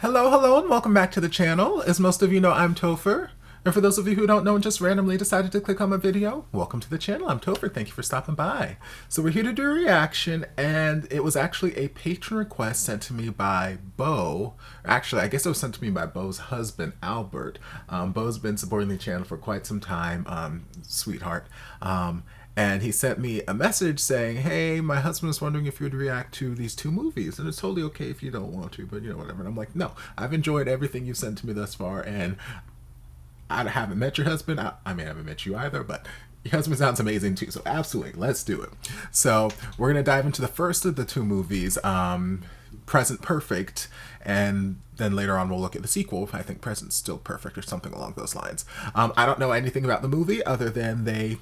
Hello, hello, and welcome back to the channel. As most of you know, I'm Topher. And for those of you who don't know and just randomly decided to click on my video, welcome to the channel. I'm Topher. Thank you for stopping by. So we're here to do a reaction, and it was actually a patron request sent to me by Bo. Actually, I guess it was sent to me by Bo's husband, Albert. Bo's been supporting the channel for quite some time, sweetheart. And he sent me a message saying, hey, my husband is wondering if you would react to these two movies. And it's totally okay if you don't want to, but whatever. And I'm like, no, I've enjoyed everything you've sent to me thus far. And I haven't met your husband. I haven't met you either, but your husband sounds amazing too. So absolutely, let's do it. So we're going to dive into the first of the two movies, Present Perfect. And then later on, we'll look at the sequel. I think Present Still Perfect or something along those lines. I don't know anything about the movie other than they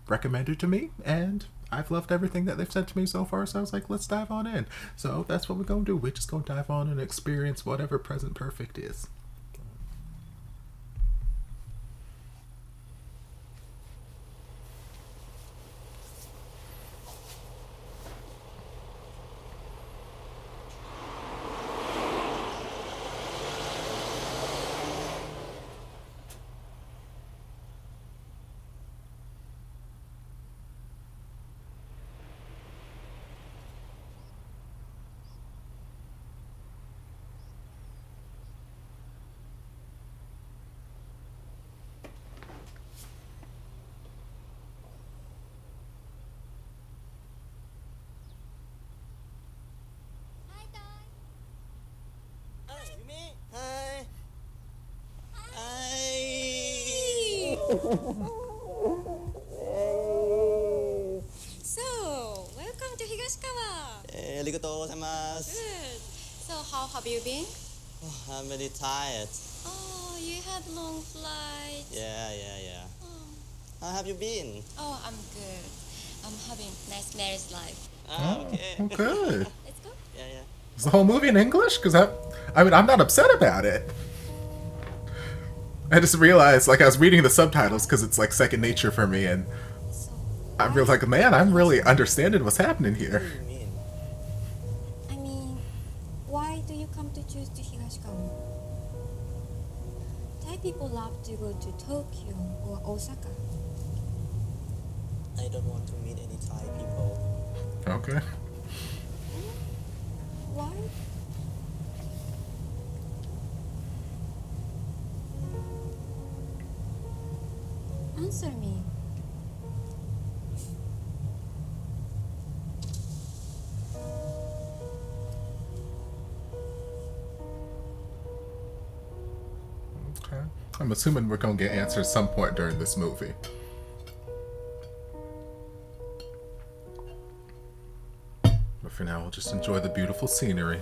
recommended to me, and I've loved everything that they've said to me so far, so I was like, let's dive on in. So that's what we're gonna do. We're just gonna dive on and experience whatever Present Perfect is. Hi. Hi. So, welcome to Higashikawa. Arigatou gozaimasu. Good. So, how have you been? Oh, I'm very tired. Oh, you had long flight. Yeah. Oh, How have you been? I'm good. I'm having nice marriage life. Okay. Okay. Let's go. Yeah. Is the whole movie in English? Because I mean, I'm not upset about it. I just realized, like, I was reading the subtitles because it's like second nature for me, and So, I'm really like, man, I'm really understanding what's happening What do here. you mean? I mean, why do you come to choose to Higashikawa? Thai people love to go to Tokyo or Osaka. I don't want to meet any Thai people. Okay. Why? Answer me. Okay. I'm assuming we're gonna get answers some point during this movie. But for now, we'll just enjoy the beautiful scenery.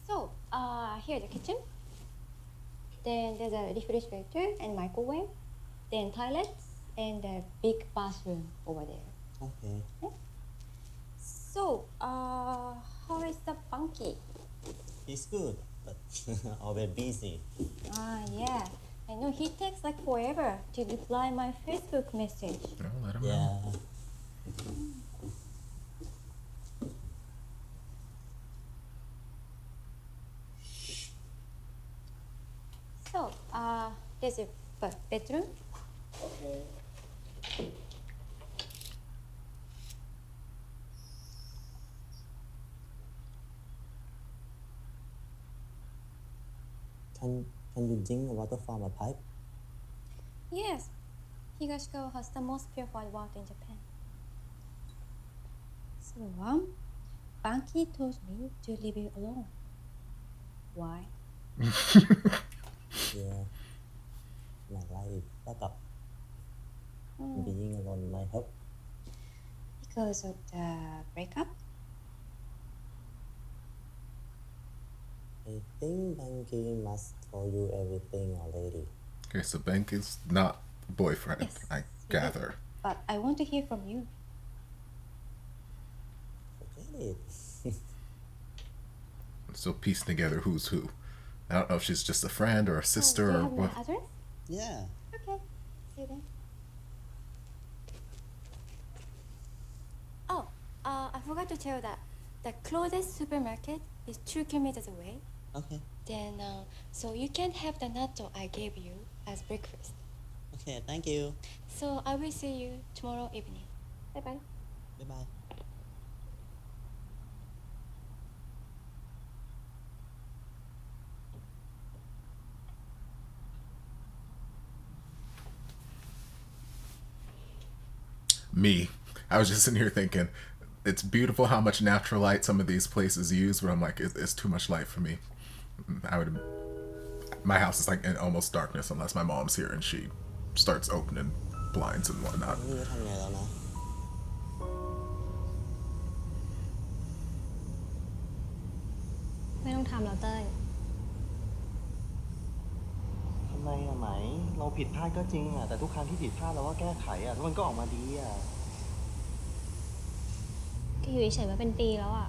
So, here's the kitchen. Then there's a refrigerator and microwave. Then toilets and a big bathroom over there. Okay. So, how is the funky? He's good, but always busy. Yeah. I know he takes like forever to reply my Facebook message. Oh, let him know. Yeah. So, there's a bedroom. Okay. Can you drink water from a pipe? Yes. Higashikawa has the most purified water in Japan. So, Banky told me to leave you alone. Why? Yeah. My life back up. Being alone might help. Because of the breakup? I think Banky must told you everything already. Okay, so Bank is not boyfriend, Yes, I he did. gather. But I want to hear from you. Forget it. So piece together who's who. I don't know if she's just a friend or a sister Do you or have what. my address? Yeah. Okay, see you then. Oh, I forgot to tell that the closest supermarket is 2 kilometers away. Okay. Then, so you can have the natto I gave you as breakfast. Okay, thank you. So I will see you tomorrow evening. Bye bye. Bye bye. 'Me. I was just sitting here thinking, it's beautiful how much natural light some of these places use, but I'm like, it's too much light for me. I would. My house is like in almost darkness unless my mom's here and she starts opening blinds and whatnot. นี่ทำไงแล้วนะ ไม่ต้องทำแล้วเต้ย ทำไมอะไหมเราผิดพลาดก็จริงอะแต่ทุกครั้งที่ผิดพลาดเราก็แก้ไขอะแล้วมันก็ออกมาดีอะ แกอยู่เฉยๆมาเป็นปีแล้วอ่ะ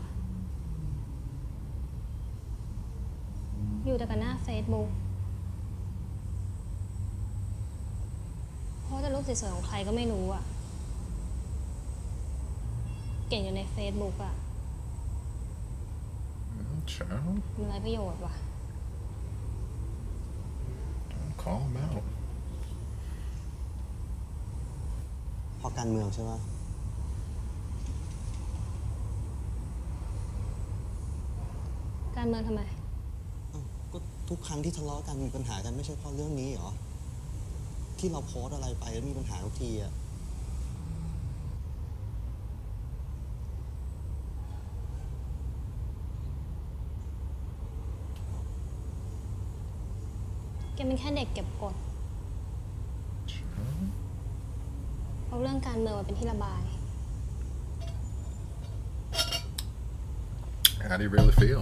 อยู่แต่กับหน้าเฟซบุ๊กเพราะแต่รูปสวยๆของใครก็ไม่รู้อ่ะ เก่งอยู่ในเฟซบุ๊กอ่ะ Child, มีอะไรประโยชน์วะ don't call him out. พอการเมืองใช่ไหม การเมืองทำไม อ้าวก็ทุกครั้งที่ทะเลาะกันมีปัญหากันไม่ใช่เพราะเรื่องนี้เหรอ ที่เราโพสต์อะไรไปแล้วมีปัญหาทุกทีอะ แกเป็นแค่เด็กเก็บกด เอาเรื่องการเมืองมาเป็นที่ระบาย How do you really feel?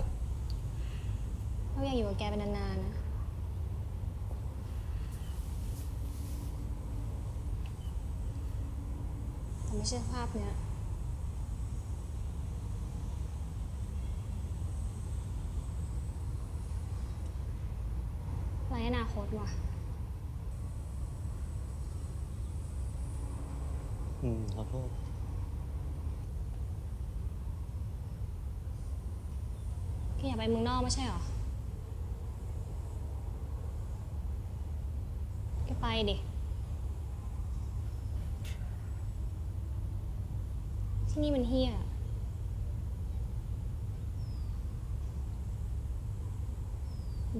เราอยากอยู่กับแกเป็นนานๆนะ แต่ไม่ใช่ภาพเนี้ย ไรอนาคตว่ะ ขอโทษ แกอยากไปเมืองนอกไม่ใช่หรอ แกไปดิ ที่นี่มันเฮี้ย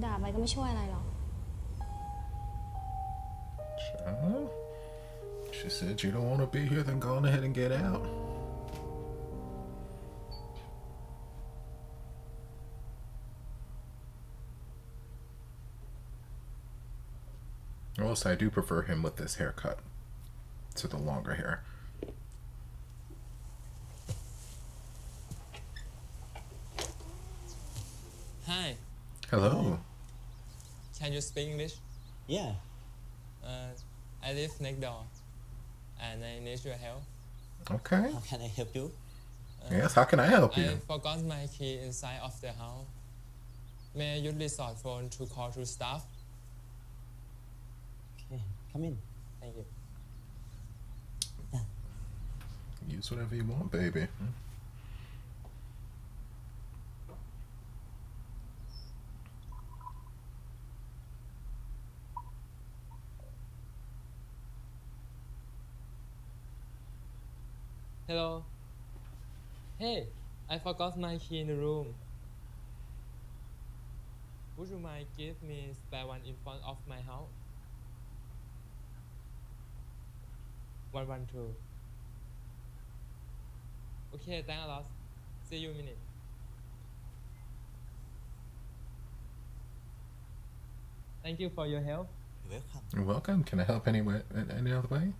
ด่าไปก็ไม่ช่วยอะไรหรอก Child. She said you don't want to be here, then go on ahead and get out. Also, I do prefer him with this haircut to the longer hair. Hi, Hello. can you speak English? Yeah. I live next door, and I need your help. Okay. How can I help you? Yes, how can I help I you? forgot my key inside of the house. May I use this sort phone to call to staff? Okay, come in. Thank you. Use whatever you want, baby. Hello. Hey, I forgot my key in the room. Would you mind give me spare one in front of my house? 112. Okay, thanks a lot. See you in a minute. Thank you for your help. You're welcome. You're welcome. Can I help any way, any other way?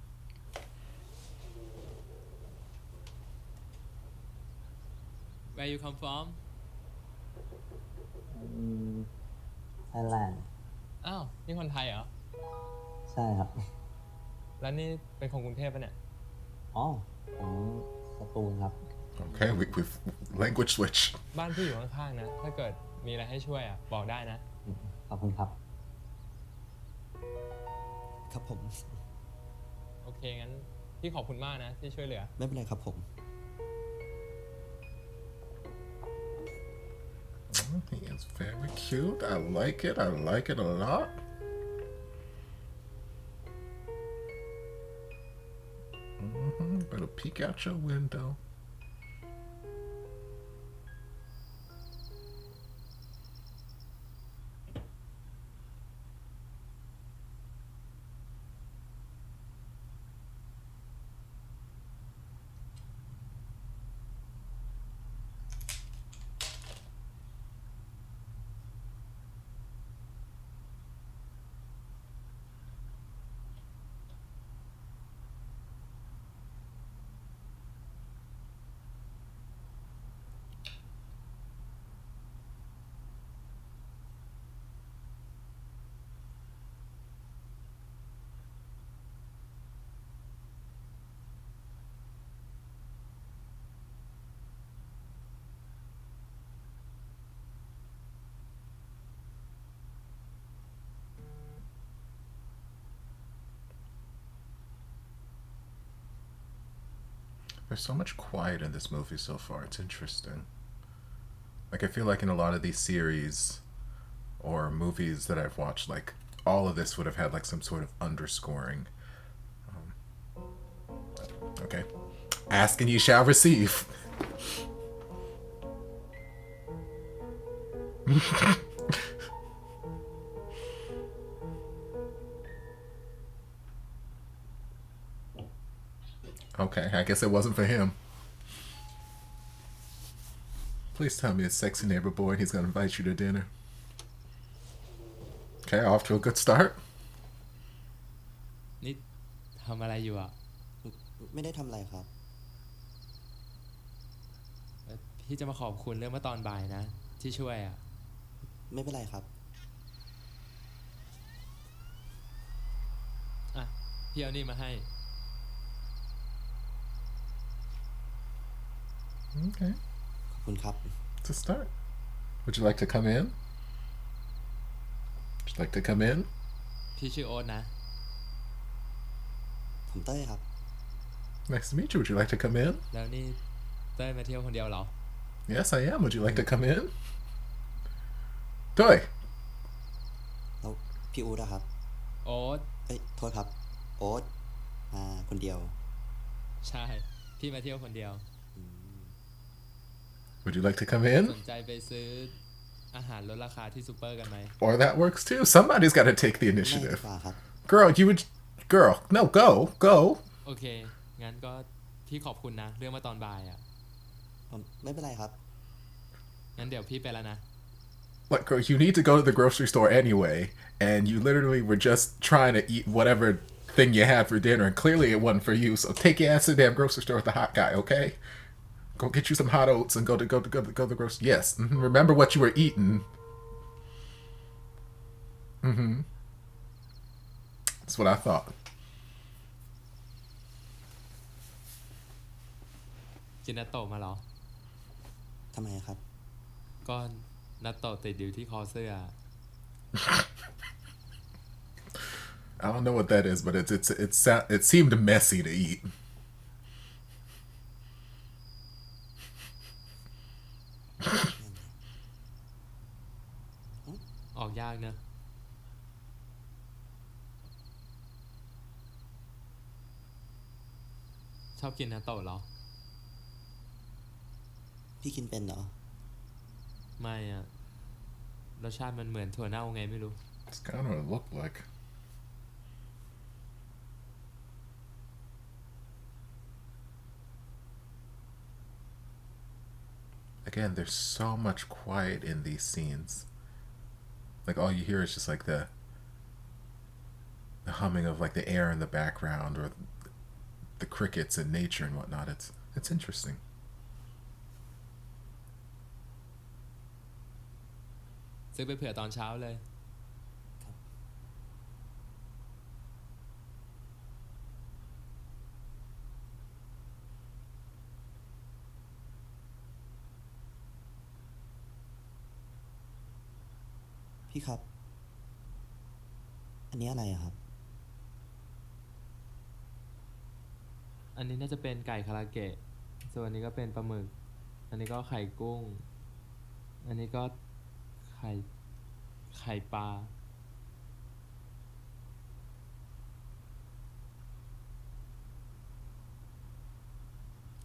Where you come from? Thailand อ้าวนี่คนไทยเหรอ ใช่ครับ แล้วนี่เป็นคนกรุงเทพปะเนี่ย อ๋อผมสตูลครับ Okay, we've language switch. บ้านพี่อยู่ข้างๆนะ ถ้าเกิดมีอะไรให้ช่วยอ่ะบอกได้นะ ขอบคุณครับ ครับผม โอเคงั้นพี่ขอบคุณมากนะที่ช่วยเหลือ ไม่เป็นไรครับผม He is very cute. I like it. I like it a lot. Better peek out your window. There's so much quiet in this movie so far. It's interesting. Like, I feel like in a lot of these series or movies that I've watched, like, all of this would have had, like, some sort of underscoring. Okay. Ask and ye shall receive. Okay, I guess it wasn't for him. Please tell me it's sexy neighbor boy and he's gonna invite you to dinner. Okay, off to a good start. นี่ทำอะไรอยู่อ่ะ ไม่ได้ทำอะไรครับ พี่จะมาขอบคุณเรื่องเมื่อตอนบ่ายนะ ที่ช่วยอ่ะ ไม่เป็นไรครับ อ่ะ พี่เอานี่มาให้ Okay, ขอบคุณครับ to start. Would you like to come in? Would you like to come in? พี่ชื่อโอ๊ตนะ ผมเต้ยครับ Nice to meet you. Would you like to come in? แล้วนี่เต้ยมาเที่ยวคนเดียวเหรอ Yes, I am. Would you like to come in? Toy. แล้วพี่อู๊ดอะครับ โอ๊ต เอ้ย โทษครับ โอ๊ตมาคนเดียว ใช่ พี่มาเที่ยวคนเดียว Would you like to come in? สนใจไปซื้ออาหารลดราคาที่ซูเปอร์กันไหม Or that works too. Somebody's got to take the ไม่ดี initiative. กว่าครับ Girl, you would. Girl, no, go, go. โอเค งั้นก็พี่ขอบคุณนะ เรื่องเมื่อตอนบ่ายอ่ะ ไม่เป็นไรครับ งั้นเดี๋ยวพี่ไปแล้วนะ Like, girl, you need to go to the grocery store anyway, and you literally were just trying to eat whatever thing you had for dinner, and clearly it wasn't for you. So take your ass to the damn grocery store with the hot guy, okay? Go get you some hot oats and go to the grocery. Yes, remember what you were eating. That's what I thought. กินนัตโตะมาเหรอ ทำไมครับ ก็นัตโตะติดอยู่ที่คอเสื้อ I don't know what that is, but it seemed messy to eat. ออกยากเนอะชอบกินนัตโตะเหรอ พี่กินเป็นเหรอ ไม่อะรสชาติมันเหมือนถั่วเน่าไงไม่รู้ It's kind of what it looked like. Again, there's so much quiet in these scenes. Like, all you hear is just like the humming of like the air in the background or the crickets and nature and whatnot. It's interesting. ซื้อไปเผื่อตอนเช้าเลย พี่ครับ อันนี้อะไรอะครับ อันนี้น่าจะเป็นไก่คาราเกะ ส่วนอันนี้ก็เป็นปลาหมึก อันนี้ก็ไข่กุ้ง อันนี้ก็ไข่ปลา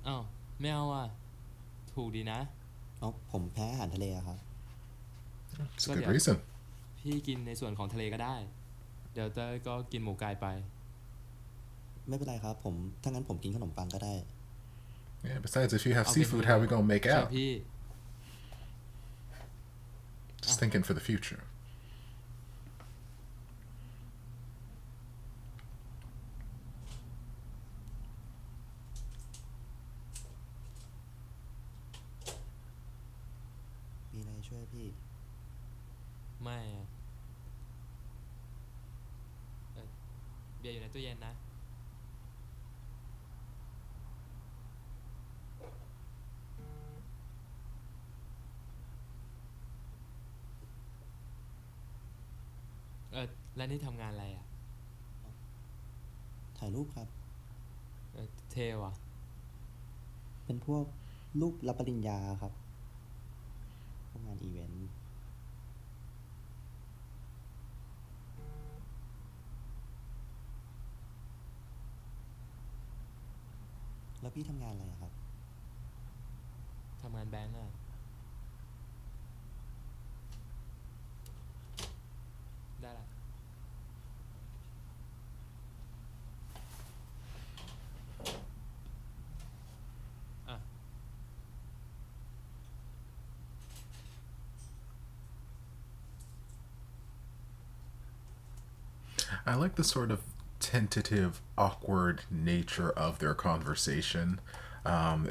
อ้าว ไม่เอาอ่ะ ถูกดีนะ ผมแพ้อาหารทะเลอะครับ It's a Good, good yeah. reason. พี่กินในส่วนของทะเลก็ได้ เดี๋ยวเต้ยก็กินหมูไก่ไป ไม่เป็นไรครับ ถ้างั้นผมกินขนมปังก็ได้ Yeah, besides, if you have เอาเป็น seafood, how are we gonna make ใช่ out? พี่ Just thinking for the future. มีอะไรช่วยพี่ ไม่อะเบียร์อยู่ในตู้เย็นนะ แล้วนี่ทำงานอะไรอ่ะ ถ่ายรูปครับ เทว่ะ เป็นพวกรูปรับปริญญาครับ พวกงานอีเวนต์ แล้วพี่ทำงานอะไรอะครับ ทำงานแบงก์อ่ะ ได้ละ อ่ะ I like the sort of tentative, awkward nature of their conversation.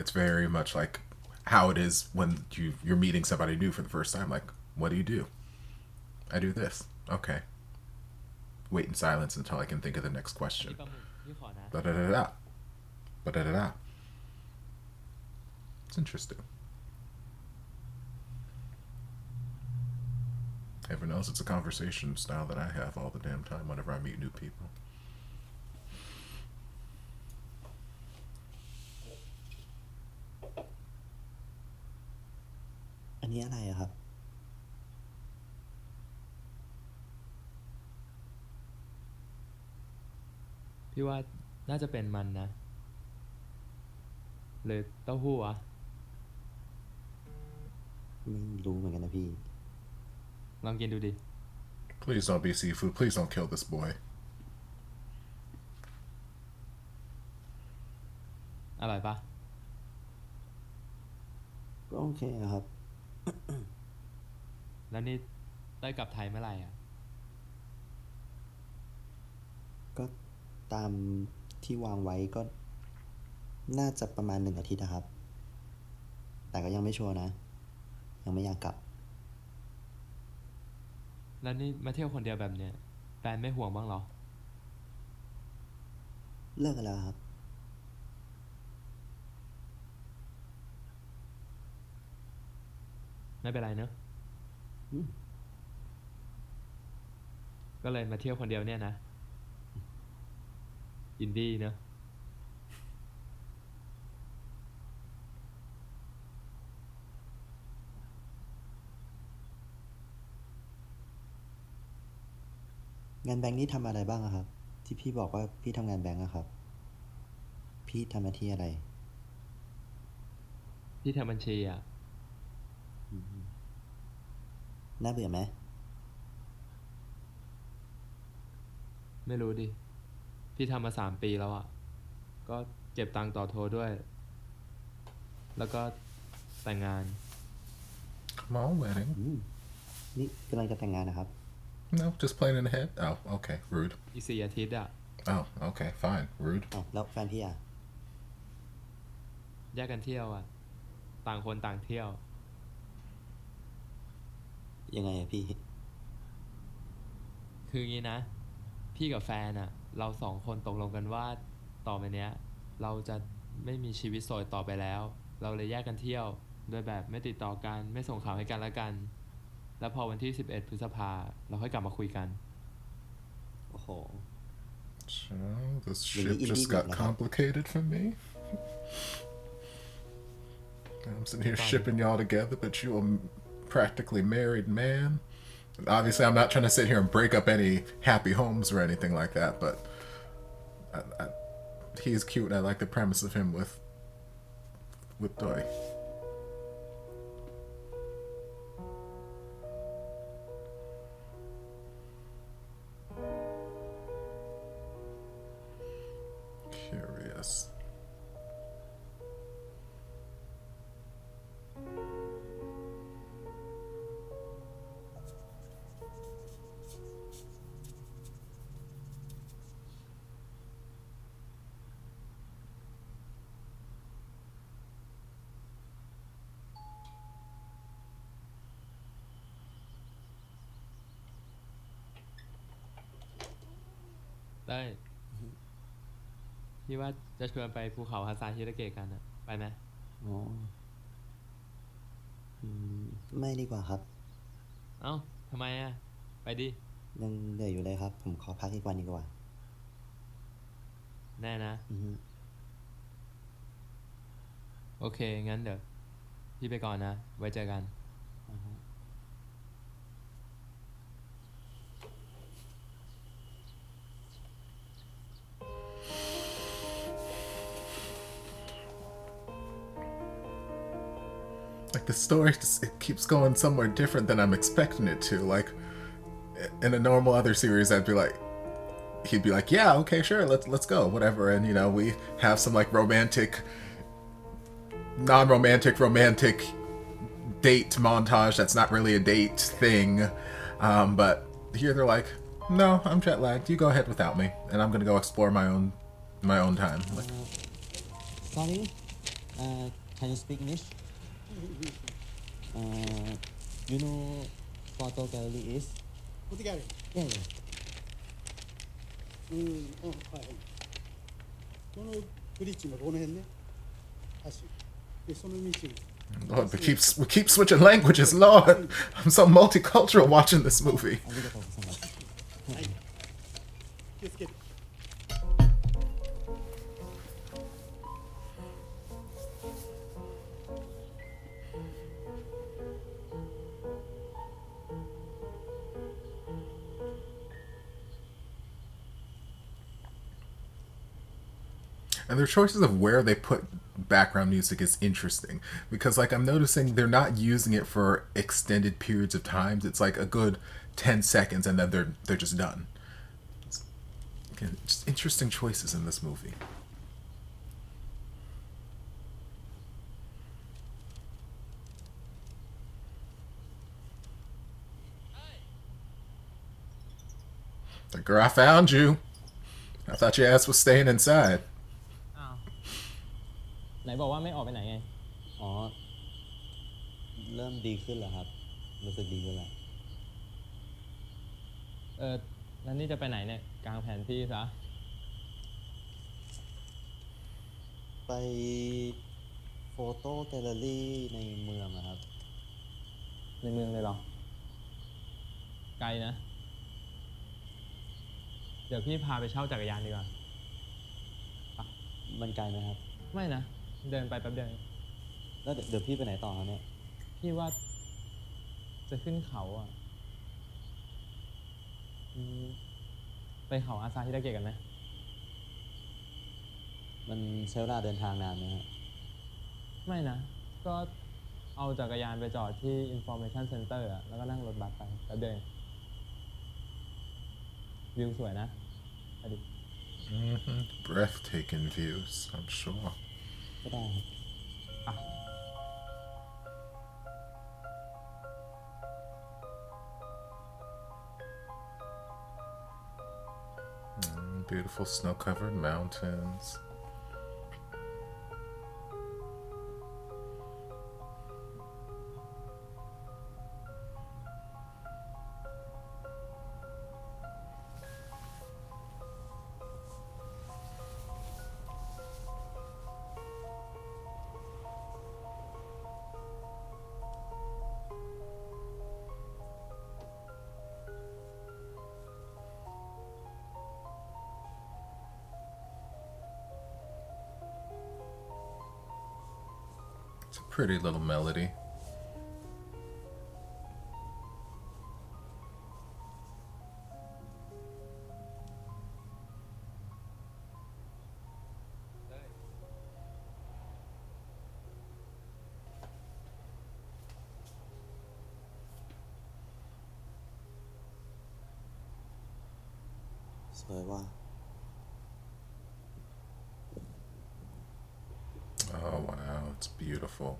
It's very much like how it is when you're meeting somebody new for the first time. Like, what do you do? I do this. Okay. Wait in silence until I can think of the next นี่ question. ปลาหมึกพี่ขอนะ Da da da da. Ba da da da. It's interesting. Heaven knows it's a conversation style that I have all the damn time whenever I meet new people. อันนี้อะไรอะครับ พี่ว่าน่าจะเป็นมันนะ หรือเต้าหู้วะ ไม่รู้เหมือนกันนะพี่ ลองกินดูดิ Please don't be seafood. Please don't kill this boy. อร่อยปะ ก็โอเคอะครับ แล้วนี่ได้กลับไทยเมื่อไหร่อ่ะ ก็ตามที่วางไว้ก็น่าจะประมาณ1 อาทิตย์นะครับ แต่ก็ยังไม่ชัวร์นะ ยังไม่อยากกลับ แล้วนี่มาเที่ยวคนเดียวแบบเนี้ยแฟนไม่ห่วงบ้างเหรอ เลิกกันแล้วครับ ไม่เป็นไรเนอะ อืม ก็เลยมาเที่ยวคนเดียวเนี่ยนะ อินดี้เนอะ งานแบงค์นี่ทำอะไรบ้างอะครับ ที่พี่บอกว่าพี่ทำงานแบงค์อะครับ พี่ทำหน้าที่อะไร พี่ทำบัญชีอ่ะ น่าเบื่อไหม ไม่รู้ดิ พี่ทำมา3 ปีแล้วอ่ะ ก็เก็บตังค์ต่อโทรด้วย แล้วก็แต่งงาน Come on, wedding. นี่กำลังจะแต่งงานนะครับ No, just planning ahead. Oh, okay. Rude. อีก4 อาทิตย์อ่ะ Oh, okay. Fine. Rude. อ้าวแล้วแฟนพี่อะ แยกกันเที่ยวอ่ะ ต่างคนต่างเที่ยว ยังไงอะพี่ คืองี้นะ พี่กับแฟนอ่ะ เรา2 คนตกลงกันว่าต่อไปเนี้ย เราจะไม่มีชีวิตโสดต่อไปแล้ว เราเลยแยกกันเที่ยว โดยแบบไม่ติดต่อกัน ไม่ส่งข่าวให้กันและกัน แ แล้วพอวันที่ 11 พฤษภาเราค่อยกลับมาคุยกัน โอ้โห So this Really ship just indie got like that. complicated for me. I'm sitting here shipping y'all together, but you a practically married man. And obviously, I'm not trying to sit here and break up any happy homes or anything like that, but he's cute, and I like the premise of him with Doi. Curious.ได้พี่ว่าจะชวนไปภูเขาฮาซาฮิระเกะกันอะไปไหม อ๋อไม่ดีกว่าครับ เอ้าทำไมอะไปดิ ยังเหนื่อยอยู่เลยครับ ผมขอพักอีกวันดีกว่า แน่นะ อือฮึ โอเค งั้นเดี๋ยวพี่ไปก่อนนะ ไว้เจอกัน อ่าฮะ Like the story, just, it keeps going somewhere different than I'm expecting it to. Like in a normal other series, I'd be like, he'd be like, yeah, okay, sure, let's go, whatever, and you know, we have some like romantic, non-romantic, romantic date montage that's not really a date thing, but here they're like, no, I'm jet lagged. You go ahead without me, and I'm gonna go explore my own time. Like, Sorry can you speak English you know photo gallery is お手軽 yeah yeah はいはいこのブリッジのこの辺ね橋でその道 Lord, we keep switching languages. Lord, I'm so multicultural watching this movie. ありがとうございます 気をつけて And their choices of where they put background music is interesting because, like, I'm noticing they're not using it for extended periods of times. It's like a good 10 seconds, and then they're just done. Again, just interesting choices in this movie. Like, girl, I found you. I thought your ass was staying inside. อ้าว ไหนบอกว่าไม่ออกไปไหนไง อ๋อ เริ่มดีขึ้นแล้วครับ รู้สึกดีขึ้นแล้ว แล้วนี่จะไปไหนเนี่ย กลางแผนที่ซะ ไปโฟโต้แกลเลอรี่ในเมืองนะครับ ในเมืองเลยเหรอ ไกลนะ เดี๋ยวพี่พาไปเช่าจักรยานดีกว่า มันไกลไหมครับ ไม่นะ เดินไปแป๊บเดียวเอง แล้วเดี๋ยวพี่ไปไหนต่อครับเนี่ย พี่ว่าจะขึ้นเขาอ่ะไปเขาอาซาฮิระเกะกันไหม มันใช้เวลาเดินทางนานไหมครับ ไม่นะ ก็เอาจักรยานไปจอดที่ Information Center อ่ะ แล้วก็นั่งรถบัสไปแป๊บเดียวเองวิวสวยนะไปดิ Breathtaking views, I'm sure. ก็ได้ครับ อ่ะ Beautiful snow-covered mountains. It's a pretty little melody.สวยว่ะ Oh wow, it's beautiful.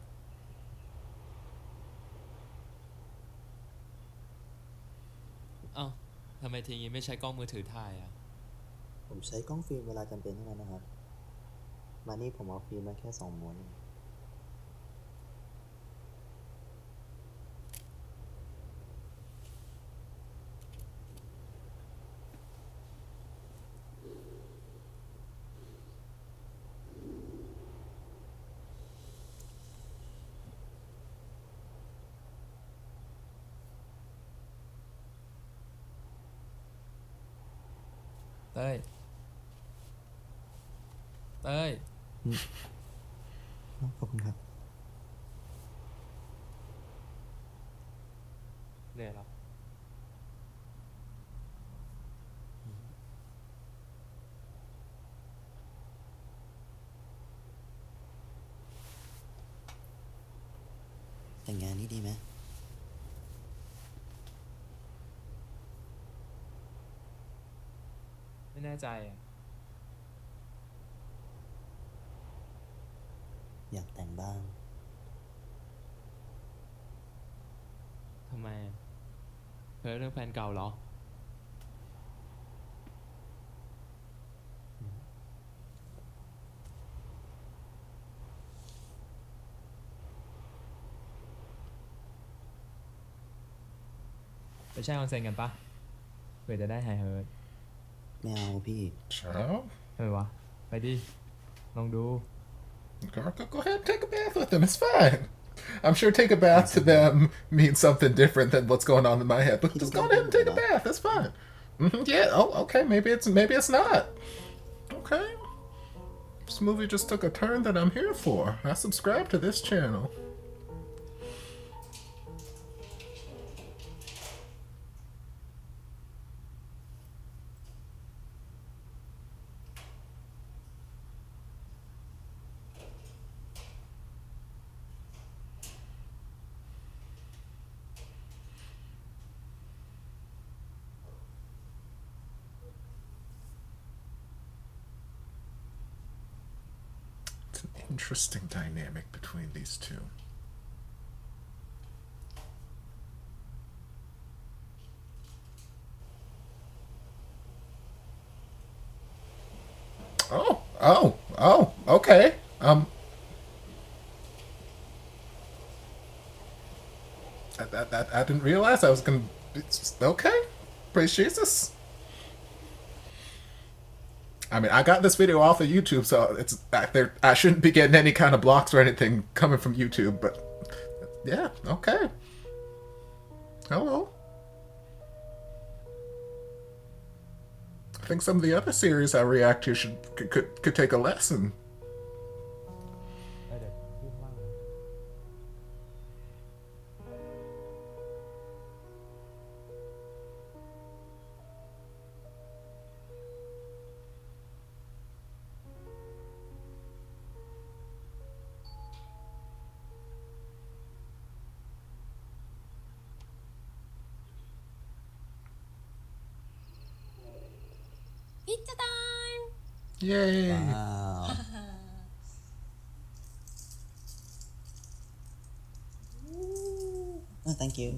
เอ้าทำไมทีนี้ไม่ใช้กล้องมือถือถ่ายอ่ะ ผมใช้กล้องฟิล์มเวลาจำเป็นเท่านั้นนะครับ มานี่ผมเอาฟิล์มมาแค่2 ม้วน เต้ย เต้ย ขอบคุณครับ เหนื่อยเหรอ แต่งงานนี้ดีไหม ไม่แน่ใจอ่ะ อยากแต่งบ้าง ทำไมอะเพ้อเรื่องแฟนเก่าเหรอ ไปแช่ออนเซ็นกันปะเผื่อจะได้หายเฮิร์ต ไม่เอาพี่ So, วะ ไปดิ ลองดู go ahead and take a bath with them. It's fine. I'm sure take a bath to them means something different than what's going on in my head. But just go ahead and take a bath. That's fine. Yeah. Oh, okay. Maybe it's not. Okay. This movie just took a turn that I'm here for. I subscribe to this channel. It's an interesting dynamic between these two. Oh, okay. I didn't realize I was gonna. Okay, praise Jesus. I mean, I got this video off of YouTube, so it's there. I shouldn't be getting any kind of blocks or anything coming from YouTube, but yeah, okay. Hello. I think some of the other series I react to could take a lesson. เดี๋ยวพี่ข้างล่างนะ Pizza time! Yay! Wow. Oh, thank you.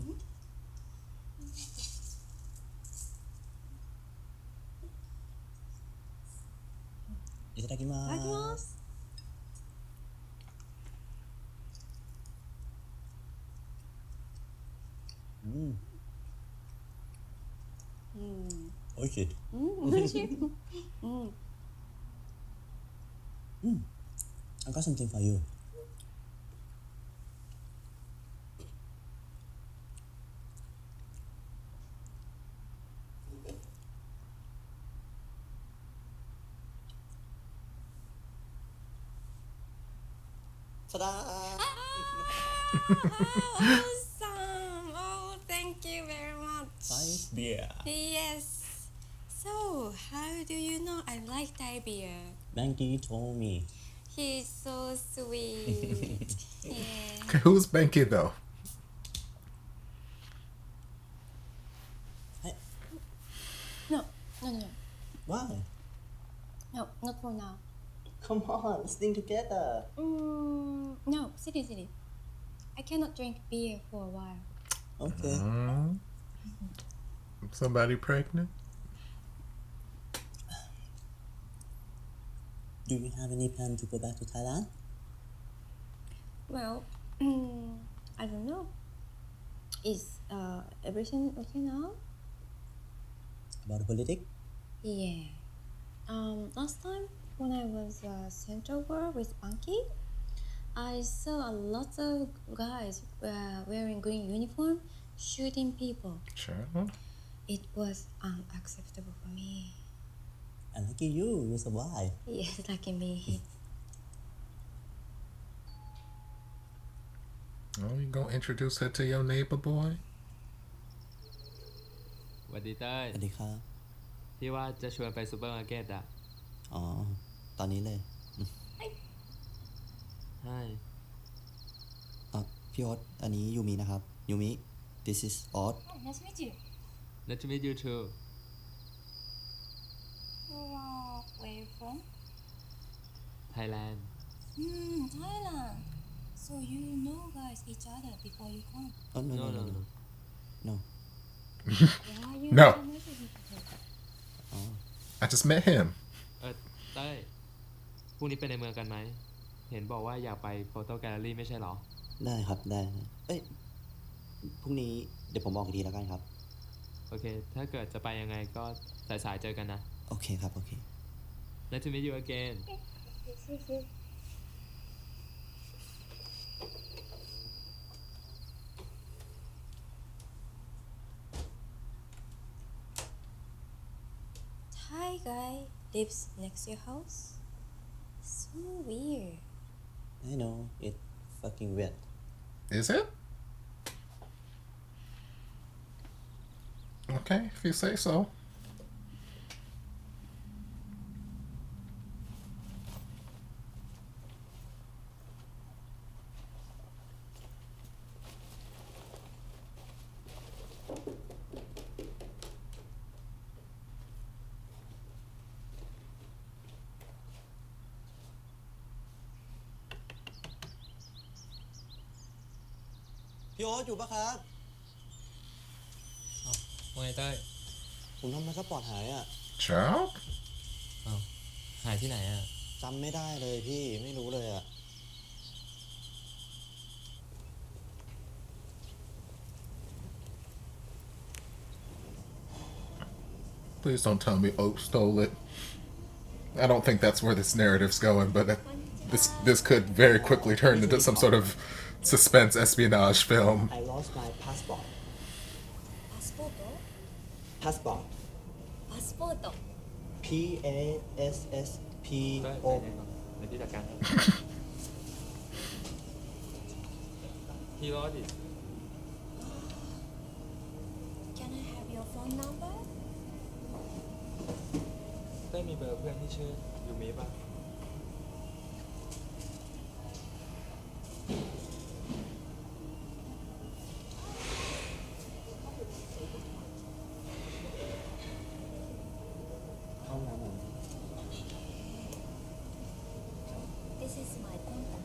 Itadakimasu. いただきます。美味しい。美味しい。I got something for you. Ta-da! Awesome! Oh, thank you very much. Ice beer. Yes. So, how do you know I like Thai beer? Banky told me. He's so sweet. Yeah. Okay, who's Banky though? No, no, no, no. Why? No, not for now. Come on, let's sing together. No, silly. I cannot drink beer for a while. Okay. Somebody pregnant? Do you have any plan to go back to Thailand? Well, I don't know. Is everything okay now? About the politics? Yeah. Last time when I was sent over with Bunky, I saw a lot of guys wearing green uniform shooting people. Sure. It was unacceptable for me. And lucky you survived. Yes, lucky me. Oh, you gonna introduce her to your neighbor boy? สวัสดีเต้ย สวัสดีครับ ที่ว่าจะชวนไปซูเปอร์มาร์เก็ตอ่ะ อ๋อ ตอนนี้เลย ใช่ พี่โอ๊ตอันนี้ยูมินะครับ ยูมิ this is โอ๊ต Oh, nice to meet you. Nice to meet you too So, where you from? Thailand Thailand. So you know guys each other before you come. Oh no no no no no Why you No. so nice with each other? อ๋อ I just met him. เต้ยพรุ่งนี้ไปในเมืองกันไหม เห็นบอกว่าอยากไปโฟโต้แกลเลอรี่ไม่ใช่เหรอ ได้ครับได้ เอ้ย พรุ่งนี้เดี๋ยวผมบอกอีกทีแล้วกันครับ โอเค ถ้าเกิดจะไปยังไงก็สายๆเจอกันนะ โอเคครับ โอเค Nice to meet you again Thai guy lives next to your house. So weird. I know it fucking weird. Is it? Okay, if you say so.พี่โอ๊ตอยู่ปะครับ ว่าไงเต้ย ผมทำพาสปอร์ตหายอ่ะ Child? หายที่ไหนอ่ะ จำไม่ได้เลยพี่ ไม่รู้เลยอ่ะ Please don't tell me Oak stole it. I don't think that's where this narrative's going, but this could very quickly turn into some sort of suspense espionage film. I lost my passport Passport? passport Passport. P A S S P เต้ย O เดี๋ยวพี่จัดการให้พี่รอดิ Can I have your phone number? เต้ยมีเบอร์เพื่อนที่ชื่อยูมิป่ะ เข้ามาหน่อย This is my contact.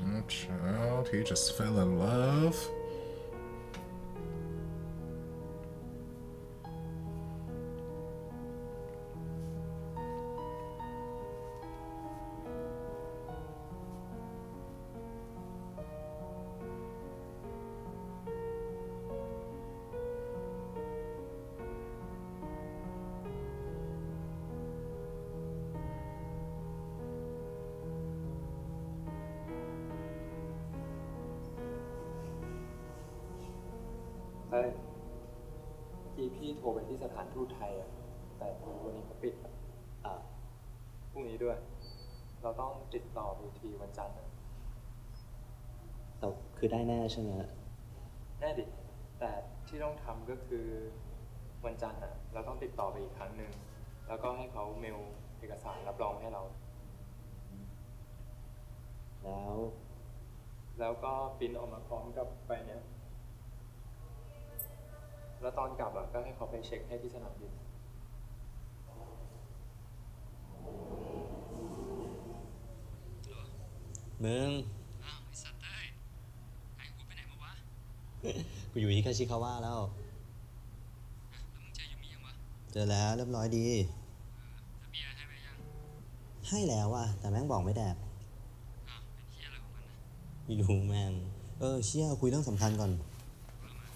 Oh, child, he just fell in love. เฮ้ย เมื่อกี้พี่โทรไปที่สถานทูตไทยอะแต่วันนี้เขาปิดอะ อ่ะ พรุ่งนี้ด้วย เราต้องติดต่ออีกทีวันจันทร์อะ แต่คือได้แน่ใช่ไหม แน่ดิ แต่ที่ต้องทำก็คือวันจันทร์อะเราต้องติดต่อไปอีกครั้งหนึ่ง แล้วก็ให้เขาเมลเอกสารรับรองให้เรา แล้วก็ปริ้นออกมาพร้อมกับใบเนี้ย แล้วตอนกลับอะก็ให้เขาไปเช็คให้ที่สนามบิน มึง อ้าวไอสัตว์เอ้ยหายหัวไปไหนมาวะ กูอยู่ที่คาชิคาวะแล้ว แล้วมึงเจอยูมิยังวะ เจอแล้วเรียบร้อยดี แล้วเบียร์ให้ไปยัง ให้แล้วอะแต่แม่งบอกไม่แดก อ้าวเป็นเฮียอะไรของมันนะ ไม่รู้แม่ง เชี่ยคุยเรื่องสำคัญก่อน ว่ามา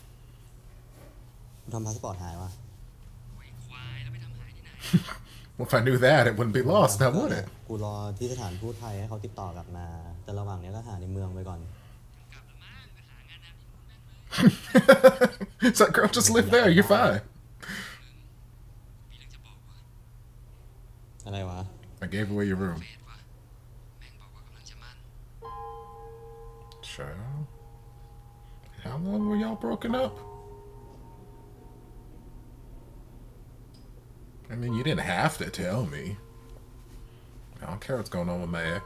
กูทำพาสปอร์ตหายวะ โอ้ยควายแล้วไปทำหายที่ไหน Well, if I knew that, it wouldn't be lost, now would it? กูรอที่สถานทูตไทยให้เขาติดต่อกลับมา แต่ระหว่างเนี้ยก็หาในเมืองไปก่อน กลับแล้วมั้งไปหางานทำที่นู่นแม่งเลย It's like, girl, just live there. You're fine. มีเรื่องจะบอกว่า อะไรวะ I gave away your room. เฟสว่ะแม่งบอกว่ากำลังจะมั่น Child. How long were y'all broken up? I mean, you didn't have to tell me. I don't care what's going on with my ex.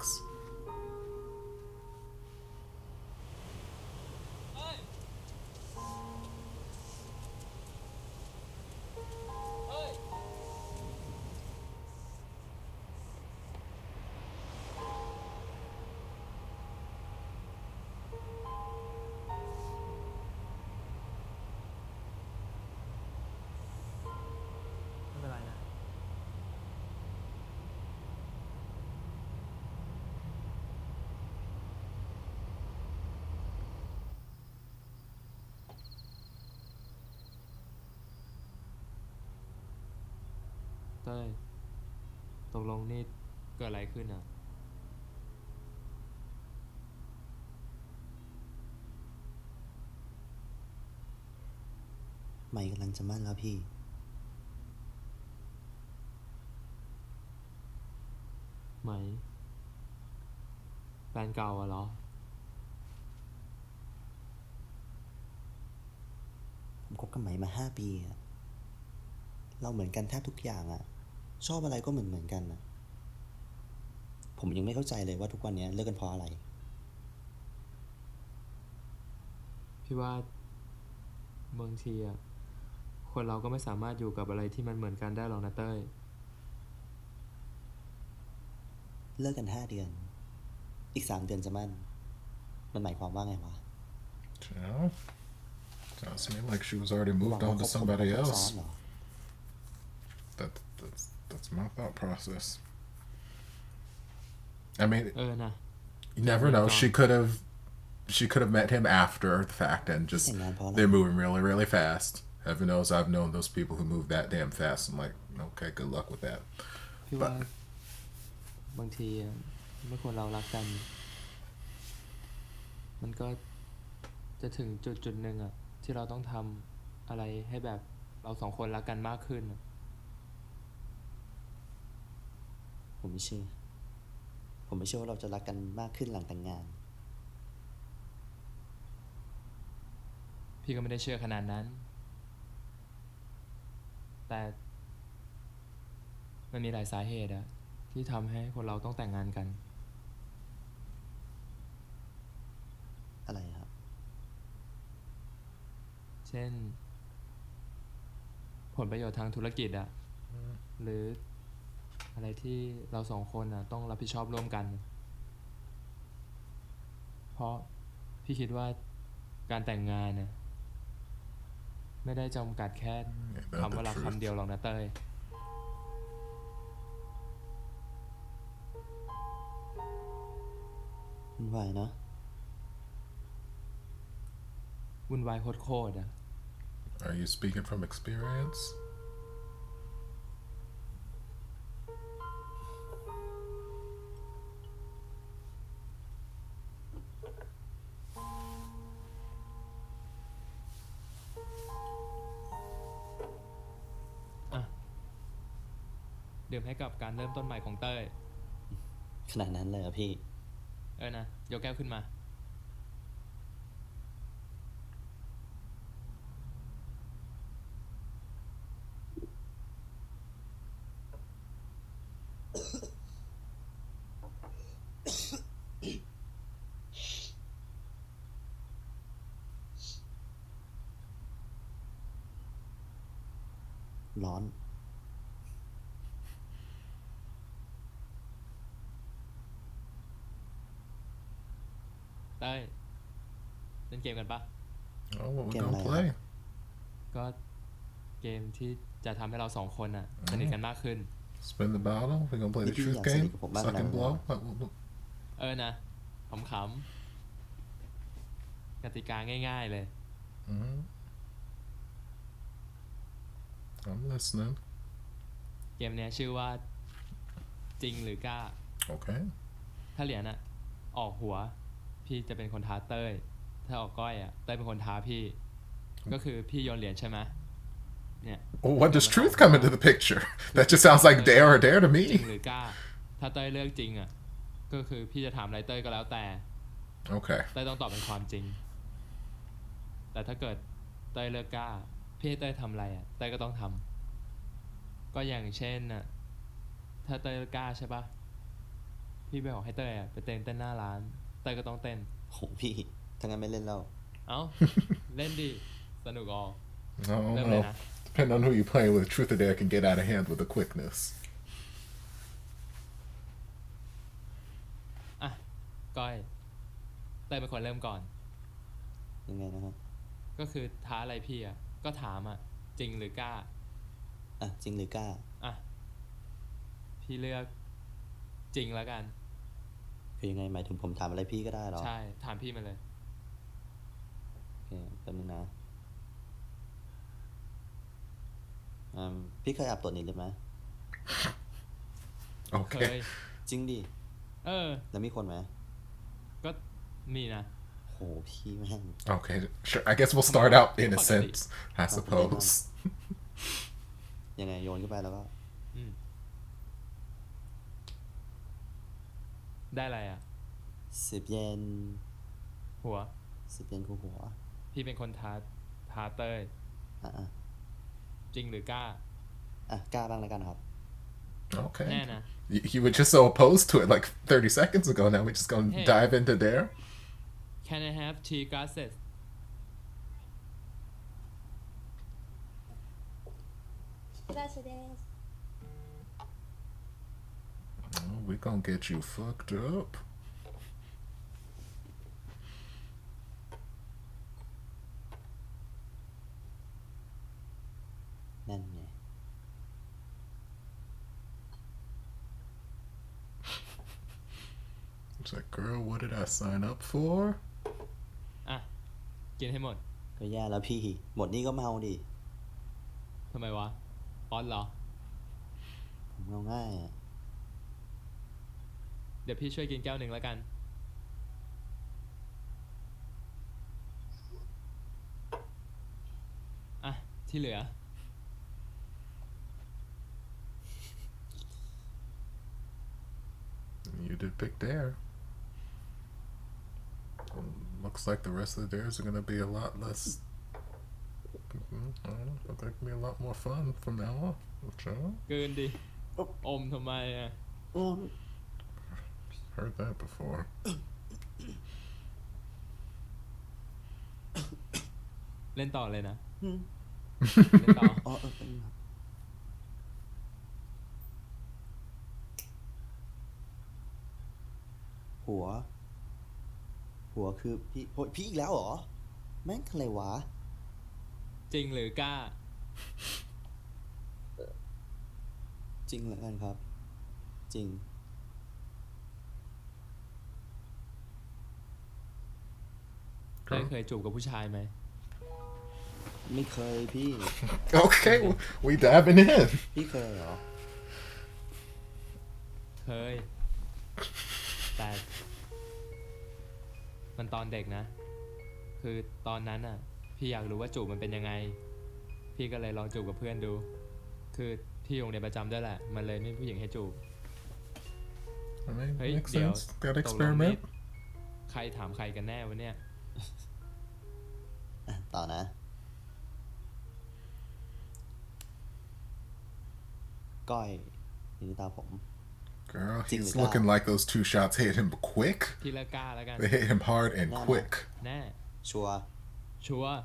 ไม่เป็นไรนะ เต้ย ตกลงนี่เกิดอะไรขึ้นอ่ะ ใหม่กำลังจะมั่นแล้วพี่ ไหม แฟนเก่าอะเหรอ ผมคบกับไหมมา5 ปีอะเราเหมือนกันแทบทุกอย่างอะชอบอะไรก็เหมือนกันอะผมยังไม่เข้าใจเลยว่าทุกวันนี้เลิกกันเพราะอะไร พี่ว่าบางทีอะคนเราก็ไม่สามารถอยู่กับอะไรที่มันเหมือนกันได้หรอกนะเต้ย เลิกกัน5 เดือน อีก3 เดือนจะมั่น มันหมายความว่าไงวะ Child. Sounds to me like she was already หวั moved งว่า on to คบ somebody ซ้อน else. เหรอ That's my thought process. I mean, นะ you never know. She could have met him after the fact and just Hey, man, Paula. they're moving really, really fast. Heaven knows I've known those people who move that damn fast. I'm like, okay, good luck with that. พี่ว่าบางทีอะเมื่อคนเรารักกัน มันก็จะถึงจุดหนึ่งอะที่เราต้องทำอะไรให้แบบเราสองคนรักกันมากขึ้นอะ ผมไม่เชื่อ ผมไม่เชื่อว่าเราจะรักกันมากขึ้นหลังแต่งงาน พี่ก็ไม่ได้เชื่อขนาดนั้น แต่มันมีหลายสาเหตุอะที่ทำให้คนเราต้องแต่งงานกัน อะไรครับ เช่น ผลประโยชน์ทางธุรกิจอะหรืออะไรที่เราสองคนอะต้องรับผิดชอบร่วมกัน เพราะพี่คิดว่าการแต่งงานน่ะไม่ได้จำกัดแค่คำว่ารักคำเดียวหรอกนะเต้ย มันไหวเนาะ วุ่นวายโคตรๆอะ Are you speaking from experience? ดื่มให้กับการเริ่มต้นใหม่ของเต้ย ขนาดนั้นเลยเหรอพี่ นะยกแก้วขึ้นมา ร้อน เต้ยเล่นเกมกันปะ Oh, what we Game gonnaอะไร play? ก็เกมที่จะทำให้เราสองคนอ่ะสนิทกันมากขึ้น Spin the bottle. We gonna play the Maybe truth yeah, game. send it for back Suck and now. blow. นะขำๆกติกาง่ายๆเลย Mhm. I'm listening. เกมเนี้ยชื่อว่าจริงหรือกล้า Okay. ถ้าเหรียญอะออกหัว พี่จะเป็นคนท้าเต้ย ถ้าออกก้อยอะเต้ยเป็นคนท้าพี่ ก็คือพี่โยนเหรียญใช่ไหมเนี่ย Well, when does truth come into the picture? That just sounds like dare or dare to จริง me. หรือกล้า ถ้าเต้ยเลือกจริงอะก็คือพี่จะถามอะไรเต้ยก็แล้วแต่ Okay. เต้ยต้องตอบเป็นความจริง แต่ถ้าเกิดเต้ยเลือกกล้า พี่ให้เต้ยทำอะไรอะเต้ยก็ต้องทำก็อย่างเช่นน่ะถ้าเต้ยเลือกกล้าใช่ปะพี่ไปบอกให้เต้ยอะไปเต้นหน้าร้าน เต้ยก็ต้องเต้น โหพี่ถ้างั้นไม่เล่นแล้ว เอ้า เล่นดิ สนุกออก No, เริ่มเลย no. นะ Depending on who you're playing with, truth or dare can get out of hand with a quickness. อ่ะ ก้อย เต้ยเป็นคนเริ่มก่อน ยังไงนะครับ ก็คือท้าอะไรพี่อะก็ถามอะจริงหรือกล้า อ่ะจริงหรือกล้า อ่ะ พี่เลือกจริงแล้วกัน คือยังไงหมายถึงผมถามอะไรพี่ก็ได้เหรอ ใช่ ถามพี่มาเลย โอเคแป๊บนึงนะพี่เคยอาบตัวนี้เลยไหม เค Okay. ย จริงดิ เออ แล้วมีคนไหม ก็มีนะ โหพี่แม่ง Okay. Sure. I guess we'll start out innocent, I suppose. ยังไงโยนขึ้นไปแล้วก็ อืม ได้อะไรอ่ะ 10 เยน หัว 10 เยนคู่หัว พี่เป็นคนท้าเต้ย อ่ะ จริงหรือกล้า กล้าบ้างแล้วกันครับ Okay. แน่นะ You were just so opposed to it like 30 seconds ago. Now we're just gonna Hey. dive into dare. Can I have 3 glasses Oh, we gonna get you fucked up. นั่นไง It's like, girl, what did I sign up for? อ่ะ กินให้หมด ก็แย่แล้วพี่ หมดนี่ก็เมาดิ ทำไมวะป๊อตเหรอ ผมเอาง่ายอ่ะ เดี๋ยวพี่ช่วยกินแก้วหนึ่งแล้วกัน อ่ะ ที่เหลือ You did pick dare. Looks like the rest of the dares are gonna be a lot less. I don't know. Look like it'll be a lot more fun from now on. Sure. เกินดิ อมทำไมอ่ะ Heard that before. เล่นต่อเลยนะ อืม เล่นต่อ อ๋อเป็นครับหัวคือพี่โหยพี่อีกแล้วเหรอ แม่งอะไรวะ จริงหรือกล้า จริงแล้วกันครับ จริง เต้ยเคยจูบกับผู้ชายไหม ไม่เคยพี่ Okay, we diving in. พี่เคยเหรอ เคย แต่มันตอนเด็กนะ คือตอนนั้นอ่ะ พี่อยากรู้ว่าจูบมันเป็นยังไง พี่ก็เลยลองจูบกับเพื่อนดู คือ ที่โรงเรียนประจำด้วยแหละ มันเลยไม่มีผู้หญิงให้จูบ I mean, เฮ้ย makes เดี๋ยว sense. Gotta ตกลงนี่ experiment. ใครถามใครกันแน่วะเนี่ย อ่ะต่อนะ ก้อยนี่ตาผม Girl, Ding he's the looking guy. like those 2 shots hit him quick. ที่เลิกกล้าแล้วกัน They hit him hard and No, no. quick. แน่ ชัวร์ ชัวร์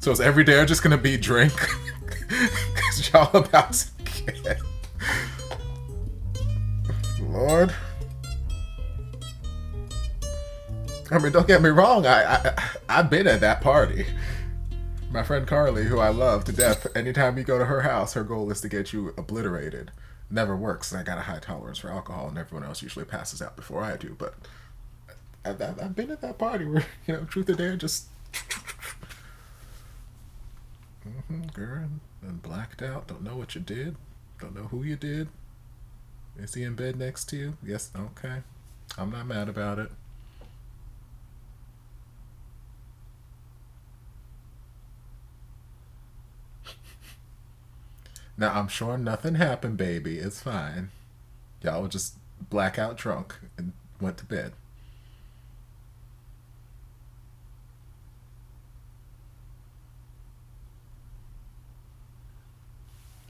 So is every day just gonna be drink? Cause y'all about to get... Lord. I mean, don't get me wrong. I've been at that party. My friend Carly, who I love to death, anytime you go to her house, her goal is to get you obliterated. Never works. I got a high tolerance for alcohol, and everyone else usually passes out before I do. But I've been at that party where, you know, truth or dare, just... girl, and blacked out. Don't know what you did. Don't know who you did. Is he in bed next to you? Yes. Okay. I'm not mad about it. Now, I'm sure nothing happened, baby. It's fine. Y'all were just blackout drunk and went to bed.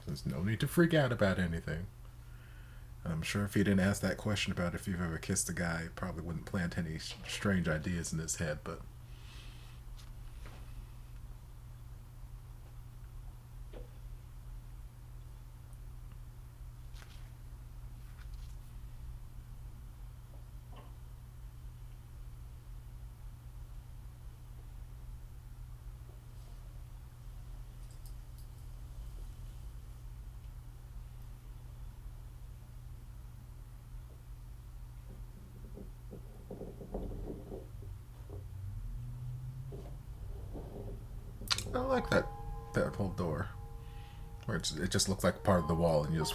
There's no need to freak out about anything. I'm sure if he didn't ask that question about if you've ever kissed a guy, he probably wouldn't plant any strange ideas in his head, but... I like that whole door, where it just looks like part of the wall, and you just.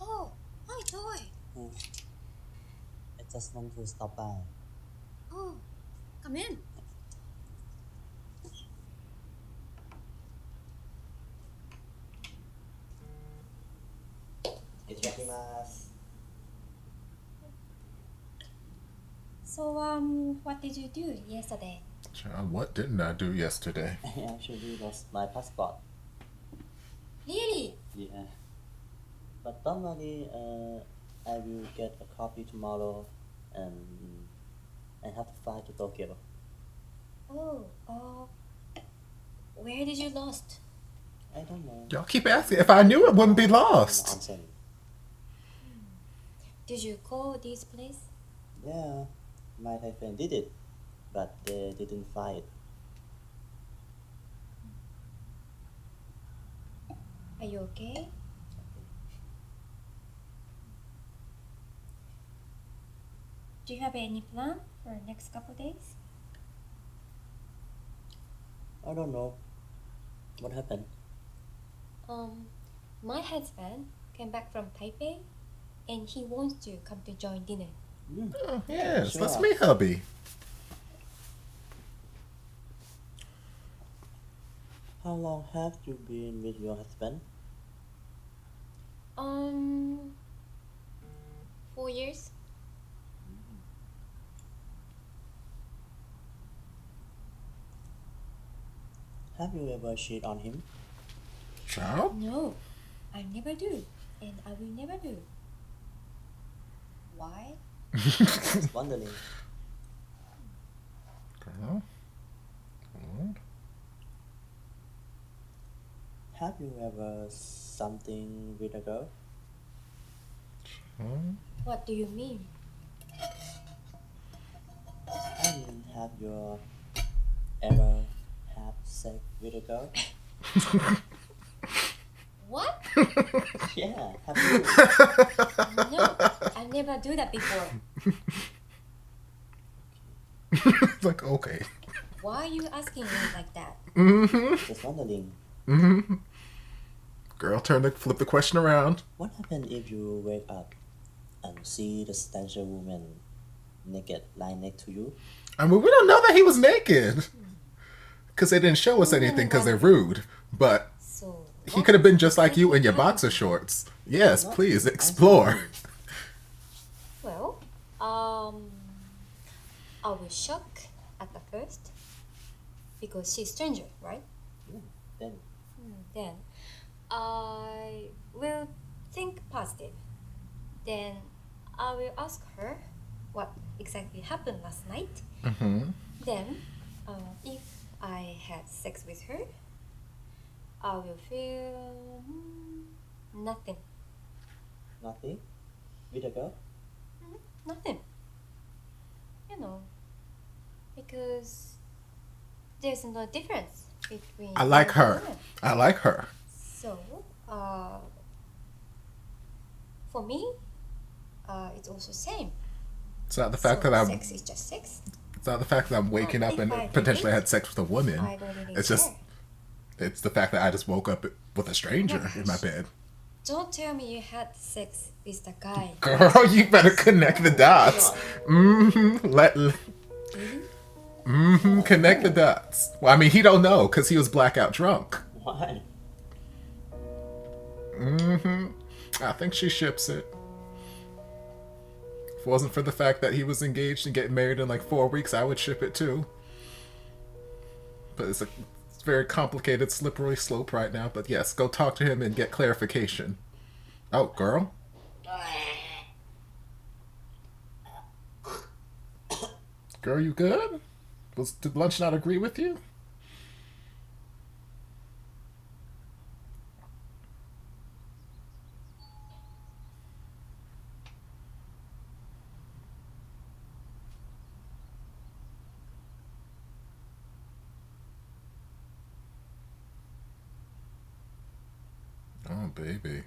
Oh, hi, Toy. I just want to stop by. Oh, come in. Itadakimasu. So, what did you do yesterday? Child, what didn't I do yesterday? I actually lost my passport. Really? Yeah. But don't worry, I will get a copy tomorrow, and I have to fly to Tokyo. Oh, where did you lost? I don't know. Y'all keep asking. If I knew, it wouldn't be lost. Onsen. Did you call this place? Yeah, my Thai friend did it, but they didn't find it. Are you okay? Do you have any plan for next couple days? I don't know. What happened? My husband came back from Taipei, and he wants to come to join dinner. Oh, yes, Sure. let's meet hubby. How long have you been with your husband? 4 years. Have you ever cheated on him? Child? No, I never do, and I will never do. Why? Just wondering. Girl. Lord. Have you ever something with a girl? What do you mean? I mean, have you ever had sex with a girl? What? Yeah, have you? No, I never do that before. Like, okay. Why are you asking me like that? Just wondering. Girl, flip the question around. What happens if you wake up and see the stranger woman naked lying next to you? I mean, we don't know that he was naked. Because they didn't show us anything because they're rude. But So he could have been just like you in your boxer shorts. Yes, please, explore. Well, I was shocked at the first because she's stranger, right? Then Then I will think positive. Then I will ask her what exactly happened last night. Then, if I had sex with her, I will feel nothing. nothing with a girl. Nothing. You know, because there's no difference between. I like man and her. woman. I like her. So, for me, it's also same. It's not the fact So that I'm. sex is just sex. It's not the fact that I'm waking up If and I did potentially it, had sex with a woman. I don't really It's just. care. It's the fact that I just woke up with a stranger in my bed. Don't tell me you had sex with the guy. Girl, you better connect the dots. Connect the dots. Well, I mean, he don't know because he was blackout drunk. Why? I think she ships it. If it wasn't for the fact that he was engaged and getting married in like 4 weeks, I would ship it too. But it's a very complicated, slippery slope right now. But yes, go talk to him and get clarification. Oh, girl. Girl, you good? Did lunch not agree with you? Oh, baby.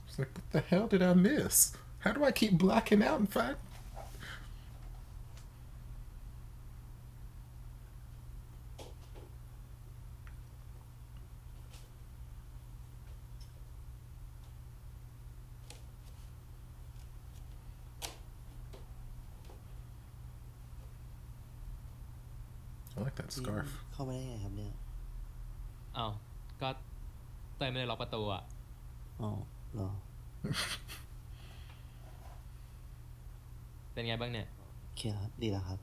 It's like, what the hell did I miss? How do I keep blacking out and find? I like that scarf. เข้ามาได้ไงครับเนี่ย อ้าวก็เต้ยไม่ได้ล็อกประตูอ่ะ อ๋อเหรอ เป็นไงบ้างเนี่ย โอเคครับดีแล้วครับ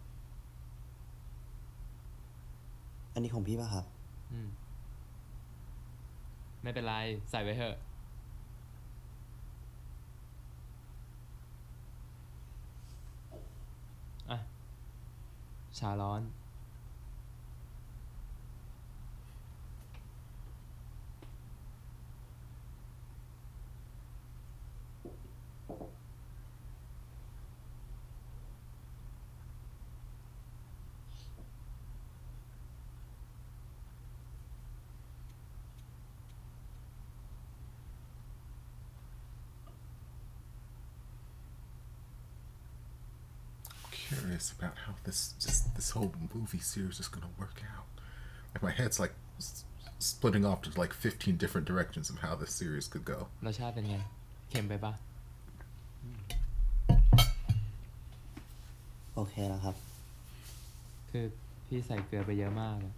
อันนี้ของพี่ป่ะครับ อืม ไม่เป็นไร ใส่ไว้เถอะอ่ะ ชาร้อน Curious about how this whole movie series is gonna work out. Like my head's like splitting off to like 15 different directions of how this series could go. รสชาติเป็นไง เค็มไปปะ โอเคแล้วครับ คือพี่ใส่เกลือไปเยอะมากอะ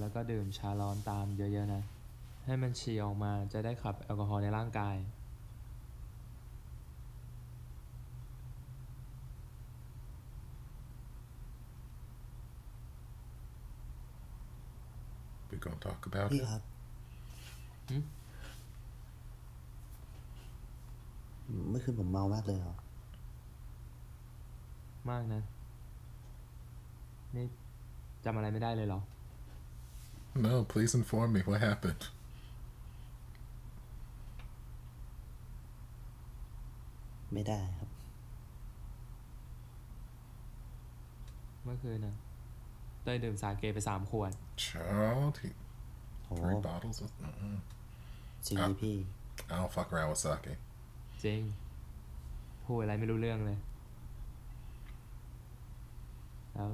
แล้วก็ดื่มชาร้อนตามเยอะๆนะ ให้มันฉี่ออกมาจะได้ขับแอลกอฮอล์ในร่างกาย We gonna talk about พี่ it? ครับ หึ เมื่อคืนผมเมามากเลยเหรอ มากนะ นี่จำอะไรไม่ได้เลยเหรอ No, please inform me what happened. ไม่ได้ครับ เมื่อคืนน่ะเต้ยดื่มสาเกไป3 ขวด Child, โอ้ 3 bottles of. จริงไหมพี่ I don't fuck around with sake. จริง พูดอะไรไม่รู้เรื่องเลย แล้ว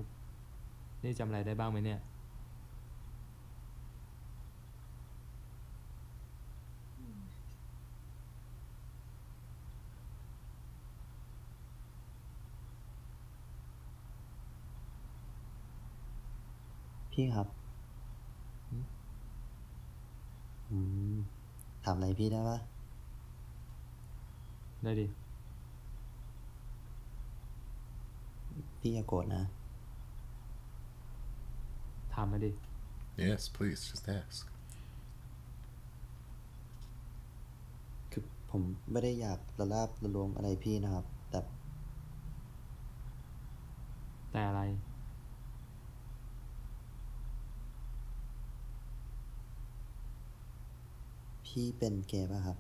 นี่จำอะไรได้บ้างไหมเนี่ย พี่ครับ ถามอะไรพี่ได้ปะ ได้ดิ พี่อย่าโกรธนะ ถามมาดิ Yes, please, just ask. คือผมไม่ได้อยากละลาบละลวงอะไรพี่นะครับ แต่ แต่อะไร พี่เป็นเกย์ป่ะครับ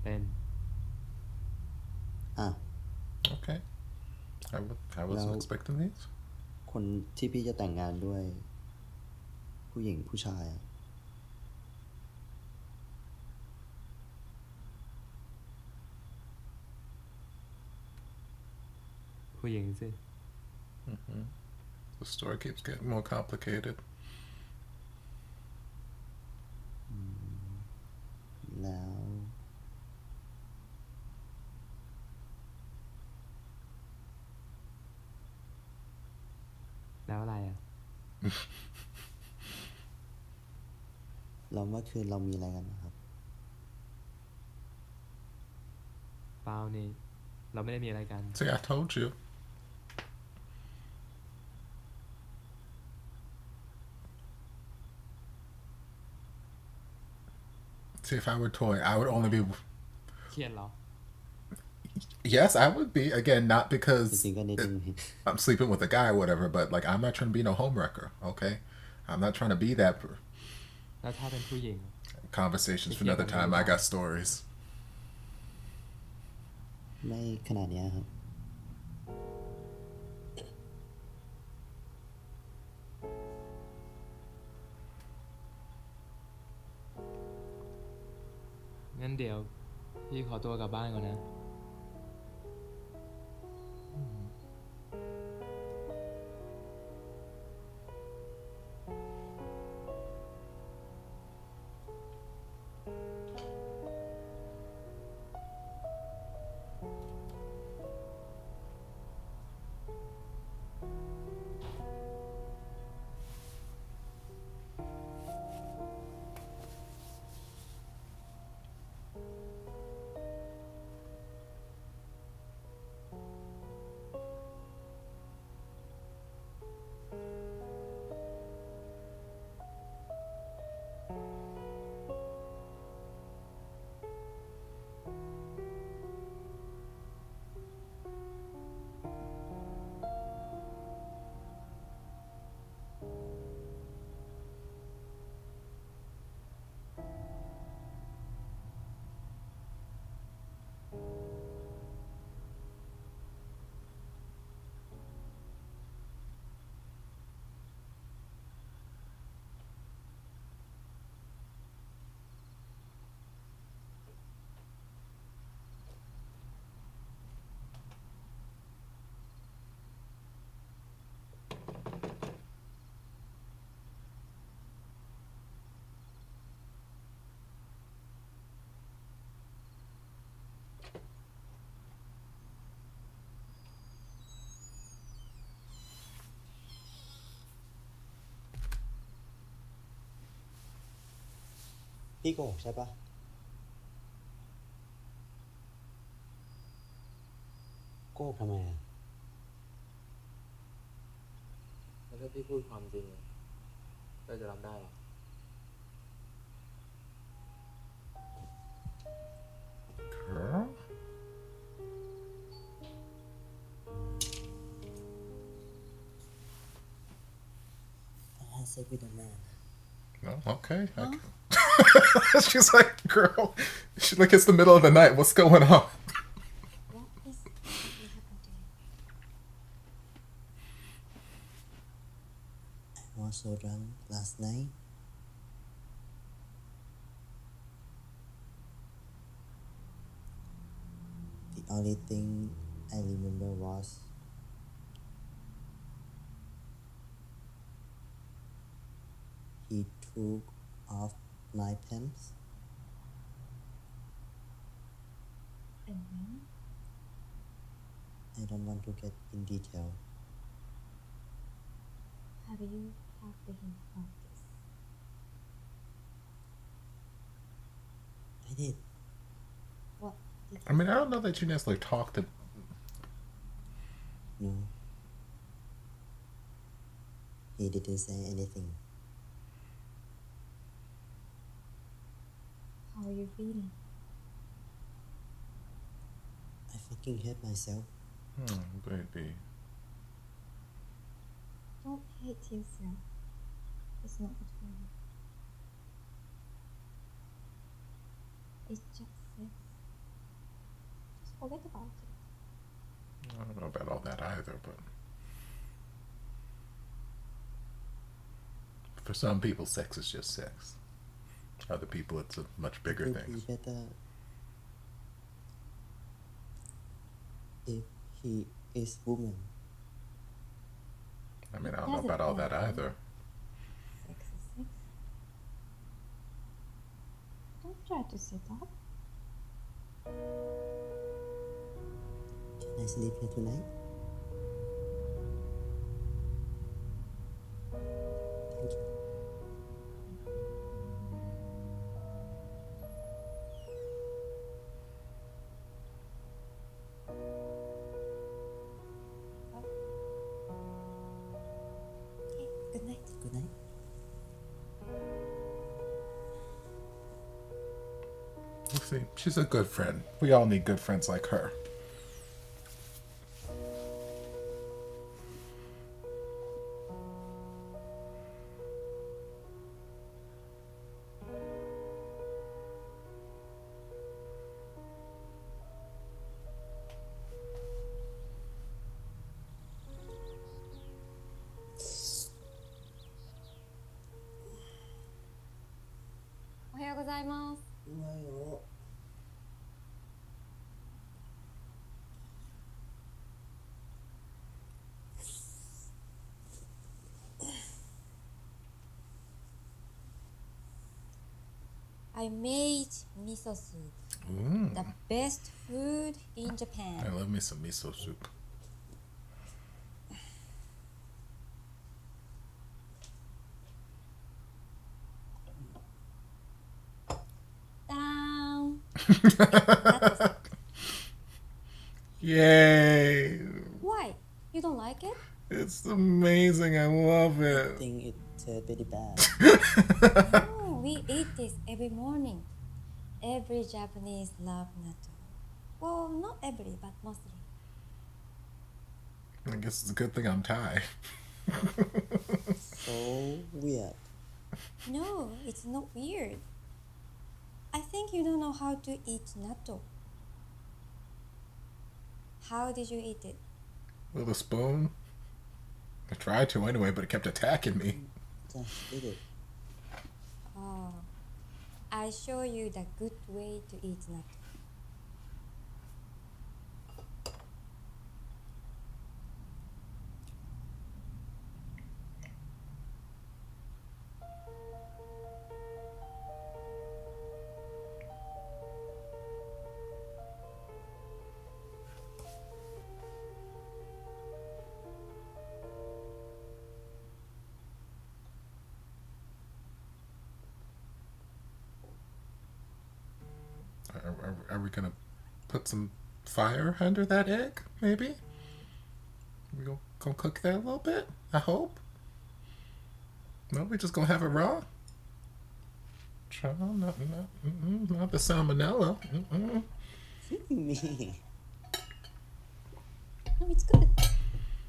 เป็น อ่ะ Okay. I wasn't No. expecting these. คนที่พี่จะแต่งงานด้วย ผู้หญิงผู้ชายอะ ผู้หญิงสิ The story keeps getting more complicated. แล้ว แล้วอะไรอ่ะ เราเมื่อคืนเรามีอะไรกันนะครับ เปล่านี่ เราไม่ได้มีอะไรกัน See, I told you. See, if I were toy, I would only be. เครียดเหรอ Yes, I would be. Again, not จ because ริงๆก็นิดนึง I'm sleeping with a guy or whatever, but like, I'm not trying to be no homewrecker, okay? I'm not trying to be that. แล้วถ้าเป็นผู้หญิง Conversations for another time. I got stories. ไม่ขนาดเนี้ยครับ งั้นเดี๋ยวพี่ขอตัวกลับบ้านก่อนนะ พี่โกหกใช่ปะโกหกทำไมอะ แล้วถ้าพี่พูดความจริงก็จะรับได้หรอ Girl? I had sex with a man. Oh, okay. She's like, girl. She's like, it's the middle of the night. What's going on? What is what happened to you? was so drunk last night. The only thing I remember was he took off my pants. And then? I don't want to get in detail. Have you talked to him about this? I did. What did I mean, I don't know that you necessarily talked to. No. He didn't say anything. How are you feeling? I fucking hate myself. Baby. Don't hate yourself. It's not good for you. It's just sex. Just forget about it. I don't know about all that either, but for some people, sex is just sex. Other people, it's a much bigger It would thing. be better if he is woman. I mean, I don't know about all that either. Sex is sex. Don't try to sit up. Can I sleep here tonight? Thank you. Okay, good night. Good night. We'll see. She's a good friend. We all need good friends like her. Ohayou I made miso soup. The best food in Japan. I love me some miso soup. Down. Yay! Why? You don't like it? It's amazing. I love I it. think it tastes very bad. No, we eat this every morning. Every Japanese love natto. Well, not every, but mostly. I guess it's a good thing I'm Thai. So weird. No, it's not weird. I think you don't know how to eat natto. How did you eat it? With a spoon? I tried to anyway, but it kept attacking me. Just eat it. Oh, I show you the good way to eat natto. Are we gonna put some fire under that egg? Maybe. We gonna cook that a little bit. I hope. No, we just gonna have it raw. Try not the salmonella. Me. No, it's good.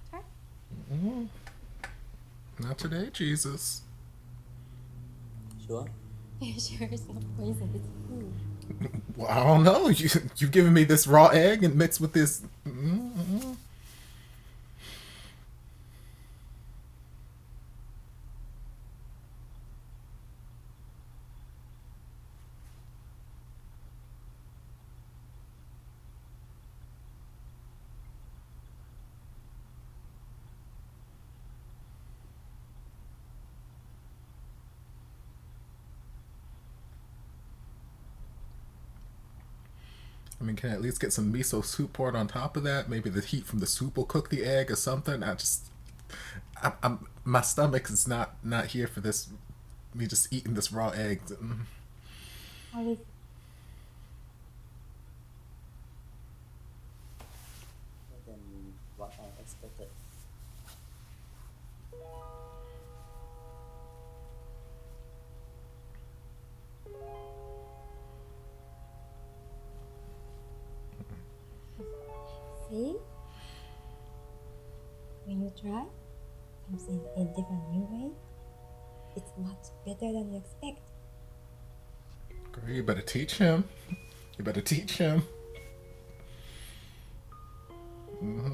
Try. Not today, Jesus. Sure. Are you sure it's not poison? It's food. Well, I don't know. You've given me this raw egg and mixed with this. I mean, can I at least get some miso soup poured on top of that? Maybe the heat from the soup will cook the egg or something. My stomach is not here for this. Me just eating this raw egg. How is Better than what I expected. See? When you try something in different new way, it's much better than you expect. Girl, you better teach him. You better teach him.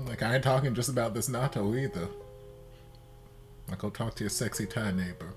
Like, I ain't talking just about this natto either. Like, go talk to your sexy Thai neighbor.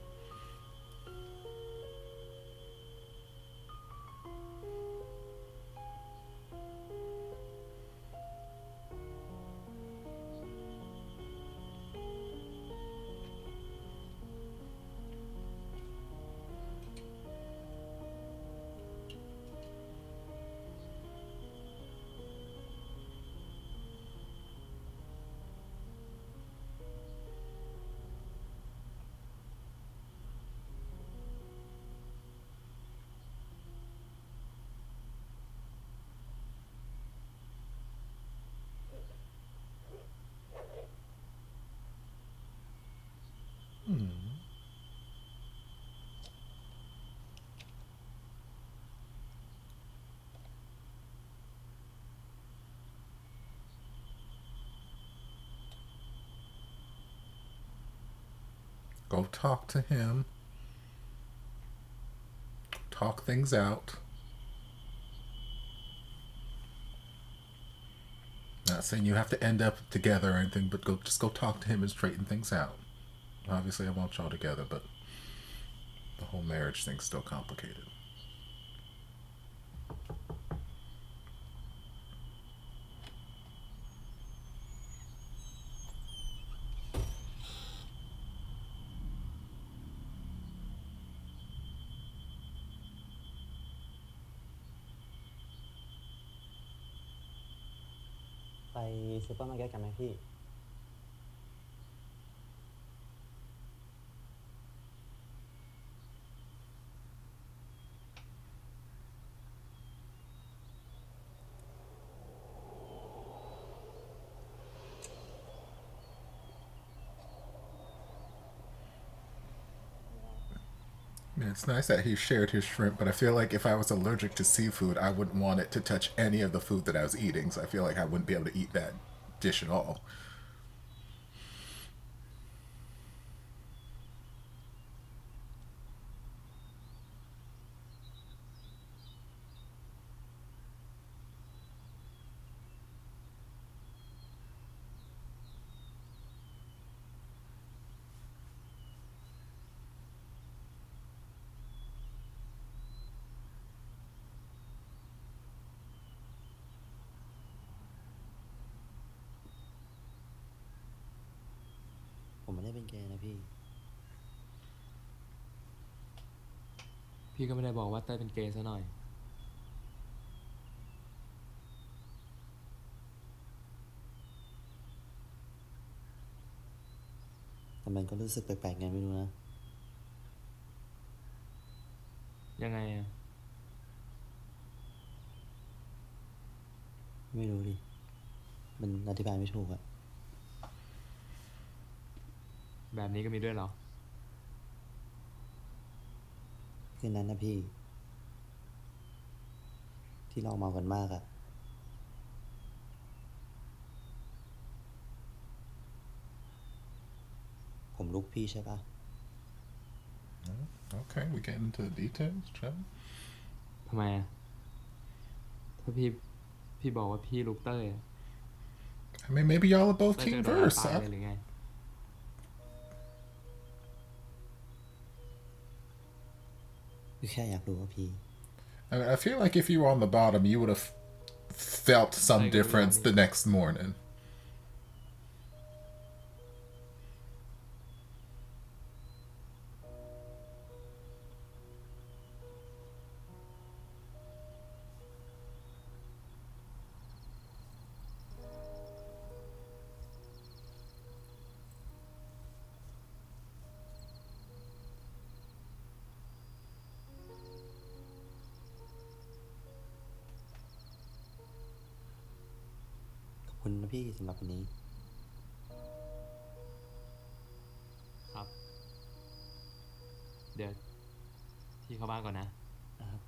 Go talk to him. Talk things out. Not saying you have to end up together or anything, but just go talk to him and straighten things out. Obviously, I want y'all together, but the whole marriage thing's still complicated.ไปซูเปอร์มาร์เก็ตกันไหมพี่ Yeah, it's nice that he shared his shrimp, but I feel like if I was allergic to seafood, I wouldn't want it to touch any of the food that I was eating. So I feel like I wouldn't be able to eat that dish at all.ผมไม่ได้เป็นเกย์นะพี่ พี่ก็ไม่ได้บอกว่าเต้ยเป็นเกย์ซะหน่อย แต่มันก็รู้สึกแปลกๆไงไม่รู้นะ ยังไงอะ ไม่รู้ดิ มันอธิบายไม่ถูกอะ แบบนี้ก็มีด้วยเหรอ คืนนั้นนะพี่ ที่เราเมากันมากอะผมลุกพี่ใช่ปะ Okay, we get into the details, Trevor. ทำไมอะถ้าพี่บอกว่าพี่ลุกเต้ยอะ I mean, maybe y'all are both เต้ย team จะโดนเรา verse. ตายเลยหรือไง คือแค่อยากรู้ว่าพี่ I feel like if you were on the bottom, you would have felt some Like, difference yeah. the next morning. นะพี่สำหรับวันนี้ ครับ เดี๋ยวพี่เข้าบ้านก่อนนะ นะครับ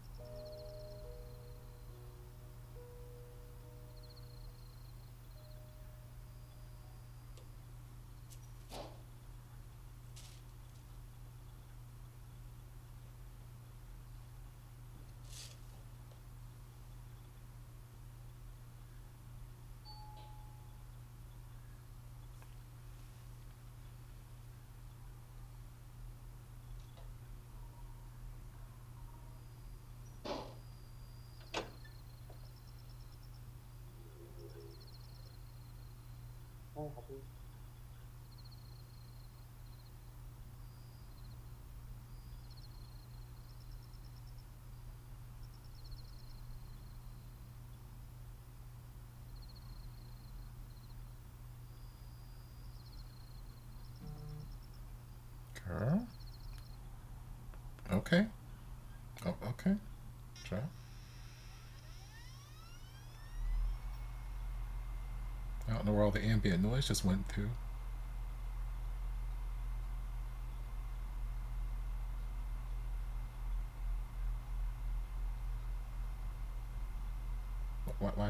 ได้ครับพี่ Girl. Okay. Oh, okay. Sure. I don't know where all the ambient noise just went to.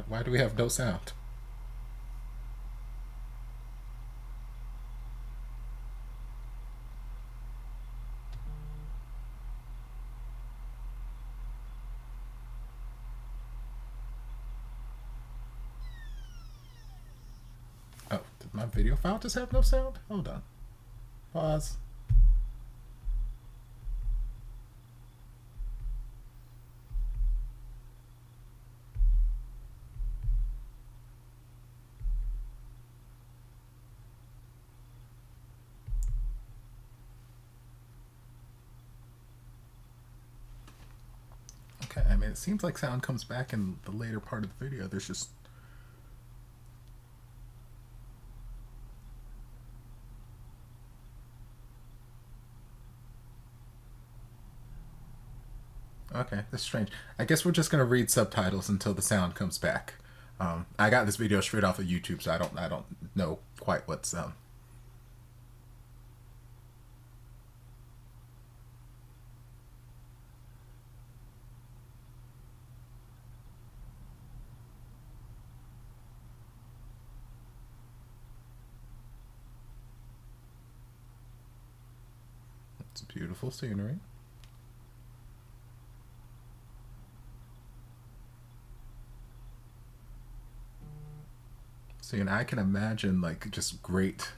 Why do we have no sound? Oh, did my video file just have no sound? Hold on. Pause. Okay, I mean, it seems like sound comes back in the later part of the video. There's just... Okay, that's strange. I guess we're just gonna read subtitles until the sound comes back. I got this video straight off of YouTube, so I don't know quite what's It's beautiful scenery. See, and I can imagine like just great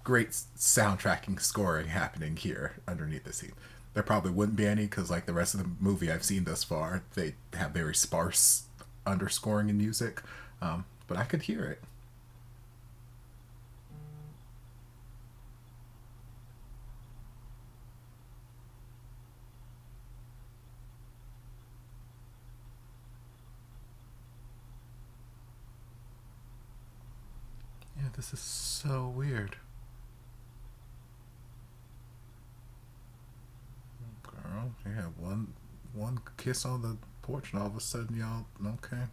soundtracking scoring happening here underneath the scene. There probably wouldn't be any because like the rest of the movie I've seen thus far, they have very sparse underscoring in music, but I could hear it. Yeah, this is so weird. Girl, yeah, one kiss on the porch and all of a sudden y'all, okay.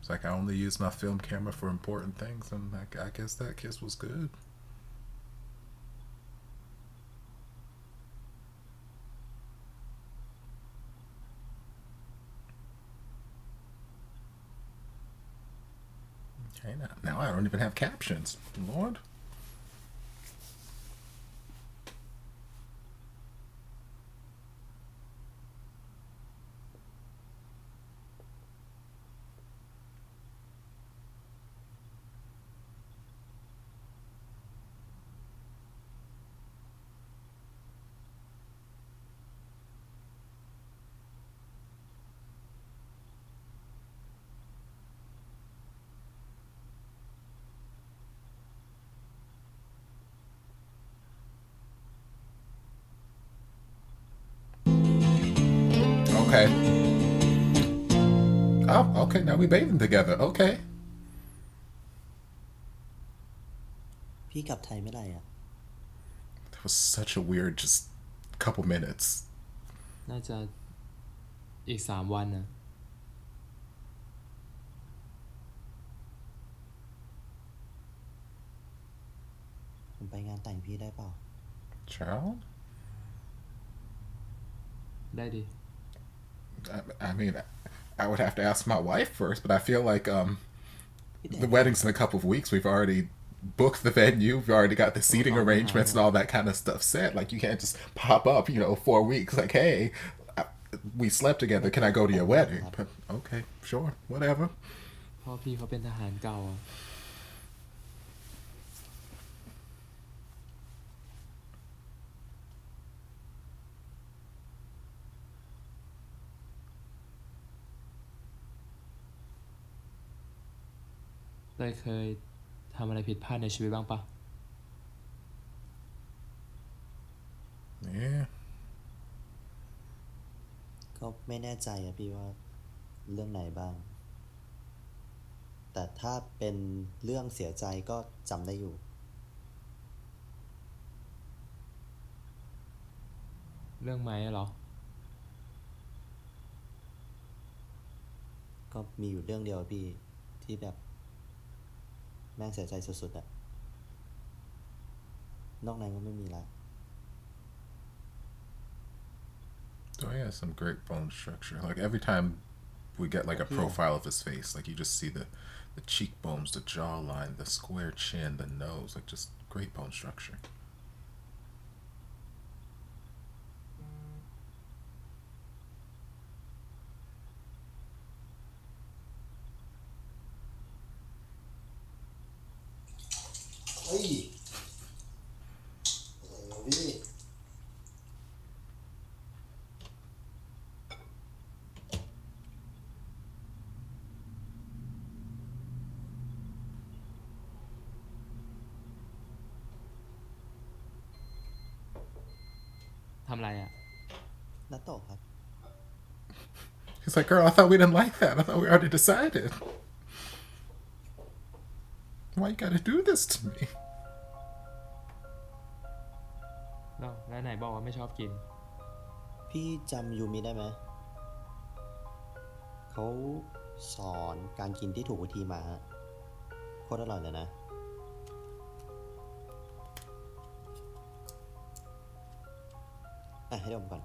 It's like I only use my film camera for important things, and I guess that kiss was good. Okay, now I don't even have captions. Lord. Okay. Oh, okay. Now we bathing together. Okay. พี่กลับไทยเมื่อไหร่อ่ะ That was such a weird just couple minutes. น่าจะอีก3 วันนะ ผมไปงานแต่งพี่ได้เปล่า Child? ได้ดิ I mean, I would have to ask my wife first, but I feel like the wedding's in a couple of weeks. We've already booked the venue. We've already got the seating arrangements and all that kind of stuff set. Like, you can't just pop up, 4 weeks. Like, hey, we slept together. Can I go to your wedding? But okay, sure, whatever. พ่อพี่เขาเป็นทหารเก่าอะเต้ยเคยทำอะไรผิดพลาดในชีวิตบ้างปะ Yeah. ก็ไม่แน่ใจอะพี่ว่าเรื่องไหนบ้าง แต่ถ้าเป็นเรื่องเสียใจก็จำได้อยู่ เรื่องไหมเหรอ ก็มีอยู่เรื่องเดียวอะพี่ที่แบบแม่งเสียใจสุดๆอะนอกนั้นก็ไม่มีละ So he has some great bone structure. Like, every time we get like a profile of his face, like, you just see the cheekbones, the jawline, the square chin, the nose, like, just great bone structure. Hey. Really? ทำอะไรอ่ะ นัตโตะครับ He's like, girl, I thought we didn't like that. I thought we already decided. Why you gotta do this to me? แล้วไหนบอกว่าไม่ชอบกิน พี่จำยูมิได้ไหม เขาสอนการกินที่ถูกวิธีมาโคตรอร่อยเลยนะ ให้ดมก่อน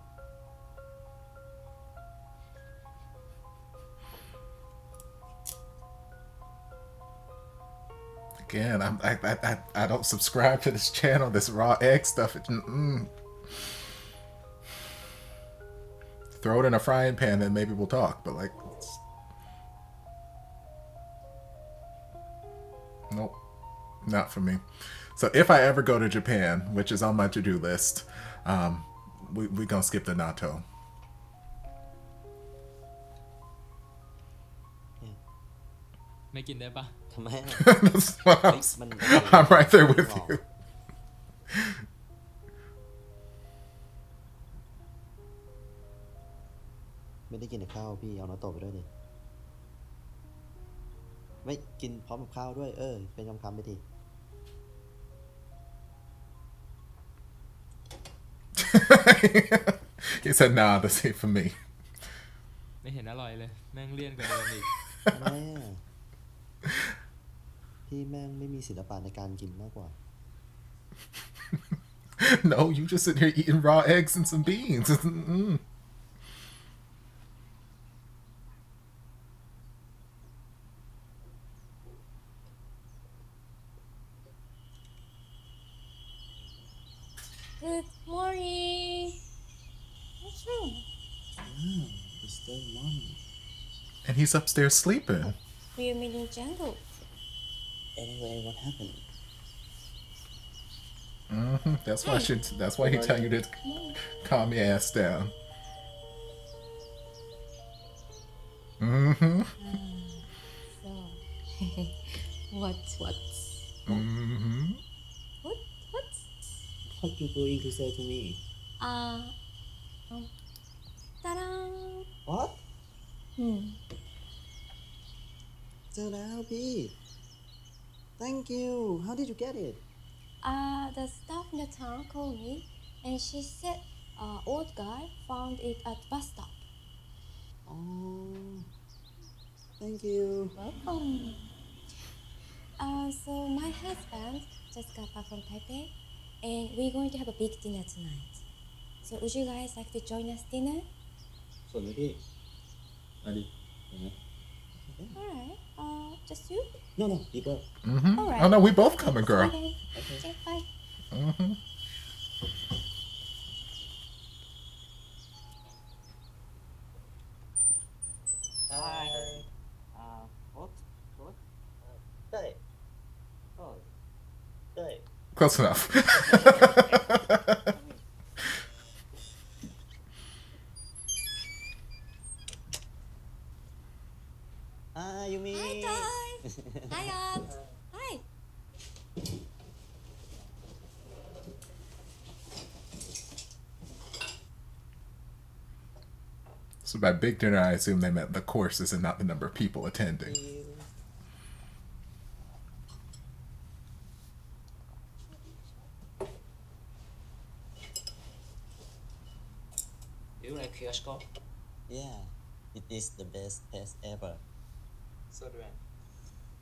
Again, I don't subscribe to this channel. This raw egg stuff. Throw it in a frying pan, and maybe we'll talk. But like, nope, not for me. So if I ever go to Japan, which is on my to-do list, we gonna skip the natto. ไม่กินได้ปะ ทำไมอะ That's what I'm, มัน I'm right there with you. ไม่ได้กินกับข้าวพี่เอานัตโตะไปด้วยดิ ไม่กินพร้อมกับข้าวด้วย เป็นคำๆไปดิ He said, nah, this ain't for me. ไม่เห็นอร่อยเลย แม่งเลี่ยนกว่าเดิมอีก ทำไมอะพี่แม่งไม่มีศิลปะในการกินมากกว่า No, you just sit here eating raw eggs and some beans. Good morning. What's wrong? It's still morning. And he's upstairs sleeping. We are meeting jungle. Anyway, what happened? That's why he tell you to calm your ass down. So, what? What? What? What you going to say to me? Ta-da! What? เจอแล้วพี่ Thank you. How did you get it? The staff in the town called me, and she said, old guy found it at bus stop. Oh, thank you. Welcome. So my husband just got back from Taipei, and we're going to have a big dinner tonight. So would you guys like to join us dinner? ส่วนไหมพี่มาดิเห็นไหม Alright, just you? No, no, people. Alright. Oh no, we both coming, girl. Okay. Okay, bye. Hi. What? What? เต้ย Oh, เต้ย Close enough. Yumi. Hi, guys. Hi, Aunt. Hi. So by big dinner, I assume they meant the courses and not the number of people attending. Do you like Kyoshiko? Yeah, it is the best test ever. So do I.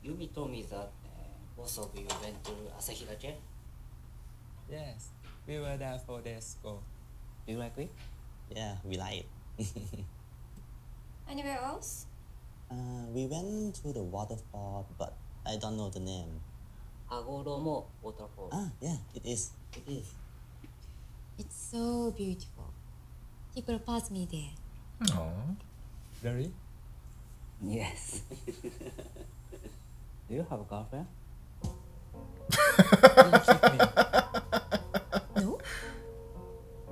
Yumi told me that both of you went to Asahirache. Yes, we were there 4 days ago. Do you like it? Yeah, we like it. Anywhere else? We went to the waterfall, but I don't know the name. Agoromo waterfall. Yeah, it is. It is. It's so beautiful. He proposed me there. Aww. Really? Yes. Do you have a girlfriend? Don't keep me. No?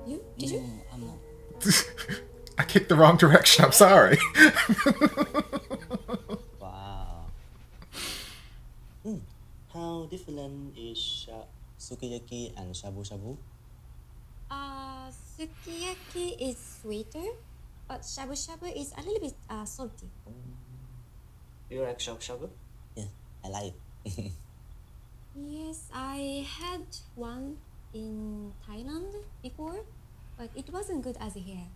You? Did you? No, I'm not. I kicked the wrong direction. I'm sorry. Wow. How different is sukiyaki and shabu shabu? Sukiyaki is sweeter, but shabu shabu is a little bit salty. Do you like shabu shabu? Yeah, I like it. Yes, I had one in Thailand before, but it wasn't good as here.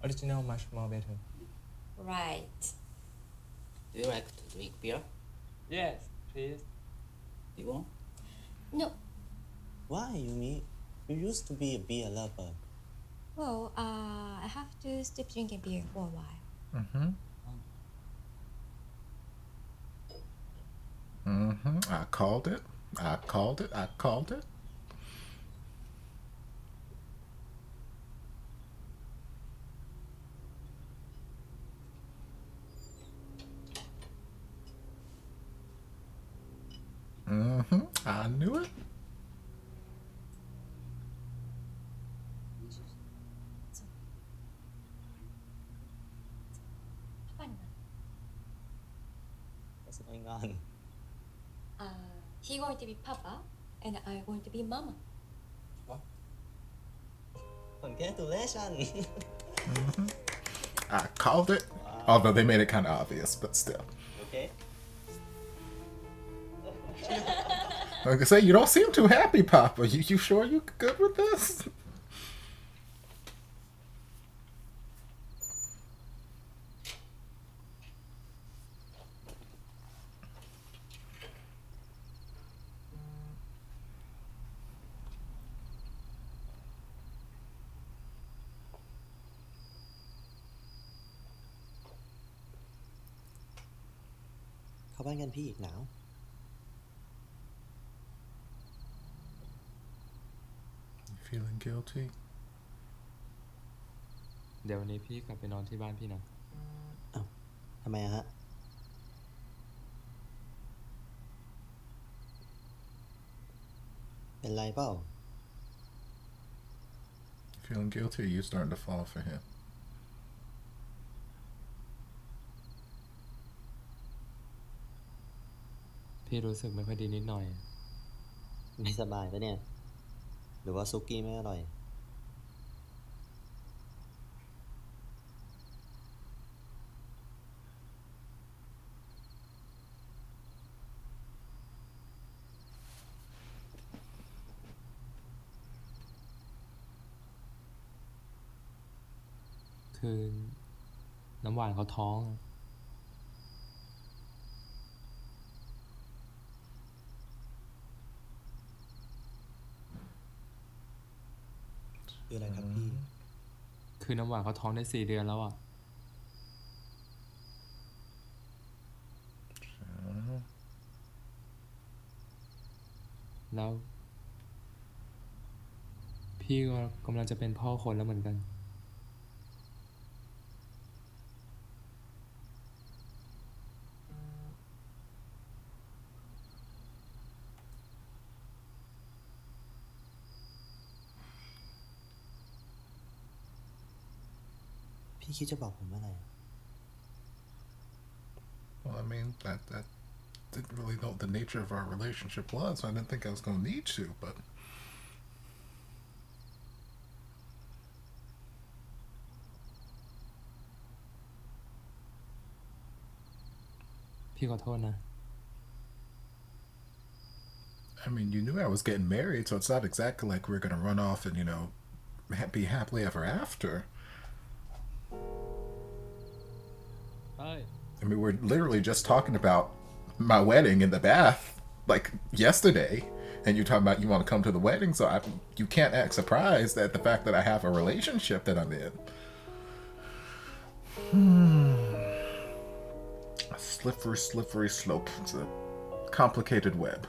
Original much more better. Right. Do you like to drink beer? Yes, please. Do you want? No. Why, Yumi? You used to be a beer lover. Well, I have to stop drinking beer for a while. I called it. I called it. I called it. I knew it. What's going on? He going to be Papa, and I going to be Mama. Congratulations. I called it. Although they made it kind of obvious, but still. Okay. Like I say, you don't seem too happy, Papa. You sure you good with this? Come on, Pete, now. You feeling guilty? เดี๋ยววันนี้พี่กลับไปนอนที่บ้านพี่นะ ทำไมอะฮะ เป็นไรเปล่า Feeling guilty or you starting to fall for him? พี่รู้สึกไม่ค่อยดีนิดหน่อย ไม่สบายปะเนี่ย หรือว่าซุกี้ไม่อร่อย คือน้ำหวานเขาท้อง คืออะไรครับพี่ คือน้ำหวานเขาท้องได้4 เดือนแล้วอ่ะ แล้ว พี่ก็กำลังจะเป็นพ่อคนแล้วเหมือนกัน พี่คิดจะบอกผมอะไร Well, I mean, that didn't really know what the nature of our relationship was, so I didn't think I was going to need to, but... พี่ขอโทษนะ I mean, you knew I was getting married, so it's not exactly like we're going to run off and, you know, be happily ever after. I mean, we're literally just talking about my wedding in the bath, like, yesterday, and you're talking about you want to come to the wedding, so you can't act surprised at the fact that I have a relationship that I'm in. A slippery, slippery slope. It's a complicated web.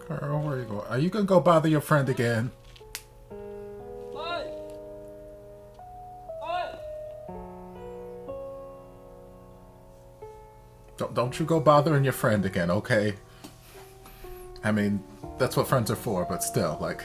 Carl, where are you going? Are you gonna go bother your friend again? Don't you go bothering your friend again, okay? I mean, that's what friends are for, but still, like...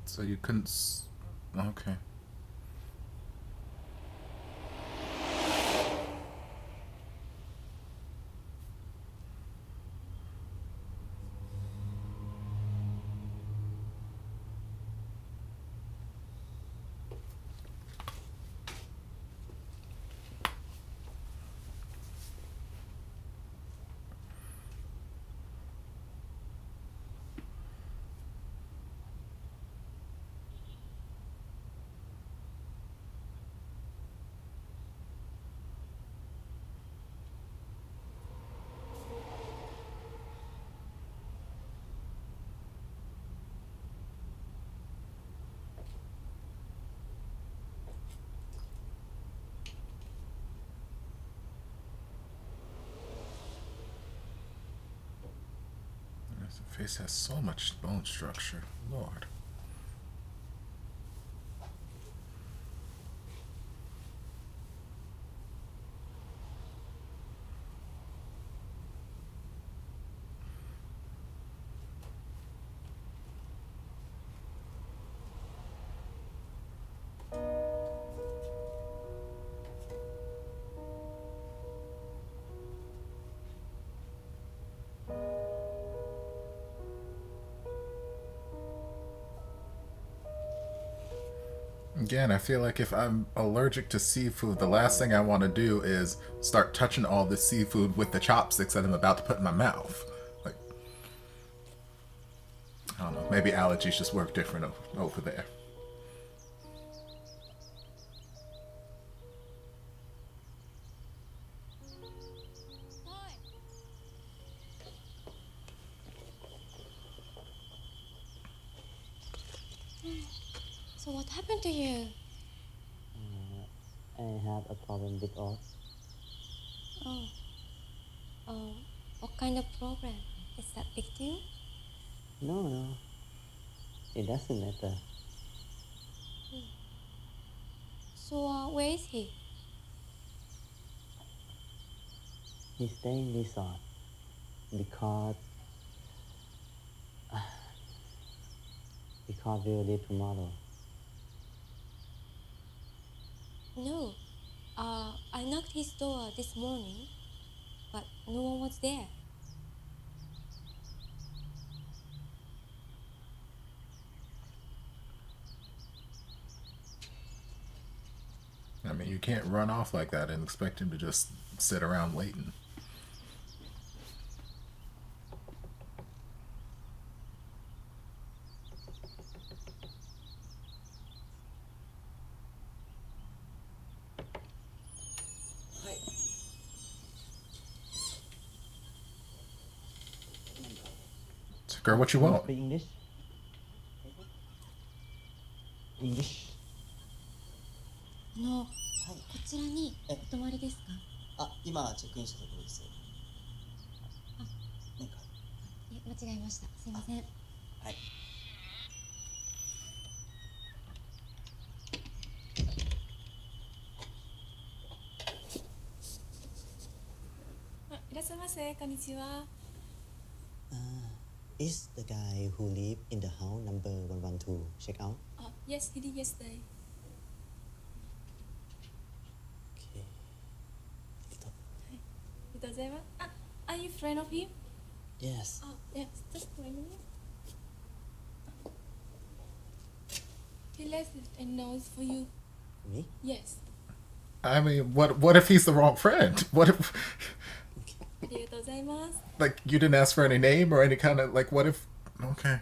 So you couldn't... Okay. The face has so much bone structure. Lord. again, I feel like if I'm allergic to seafood, the last thing I want to do is start touching all this seafood with the chopsticks that I'm about to put in my mouth. Like, I don't know. Maybe allergies just work different over there. So what happened to you? I have a problem with off. Oh. What kind of problem? Is that big deal? No. It doesn't matter. So where is he? He's staying resort because we'll leave tomorrow. No. I knocked his door this morning, but no one was there. I mean, you can't run off like that and expect him to just sit around waiting. So, girl, what you want? Speak English? English? こちらにお泊まりですか？今チェックインしたところです。なんかいえ、間違えました。すいません。はい。いらっしゃいませ。こんにちは。Is the guy who live in the house number 112 check out? Yes, he did yesterday. Okay. ありがとうございます。Are you friend of him? Yes. Yes. Just wait a minute. He left a note for you. Me? Yes. I mean, what if he's the wrong friend? What if, ありがとうございます。 like, you didn't ask for any name or any kind of, like, what if, okay.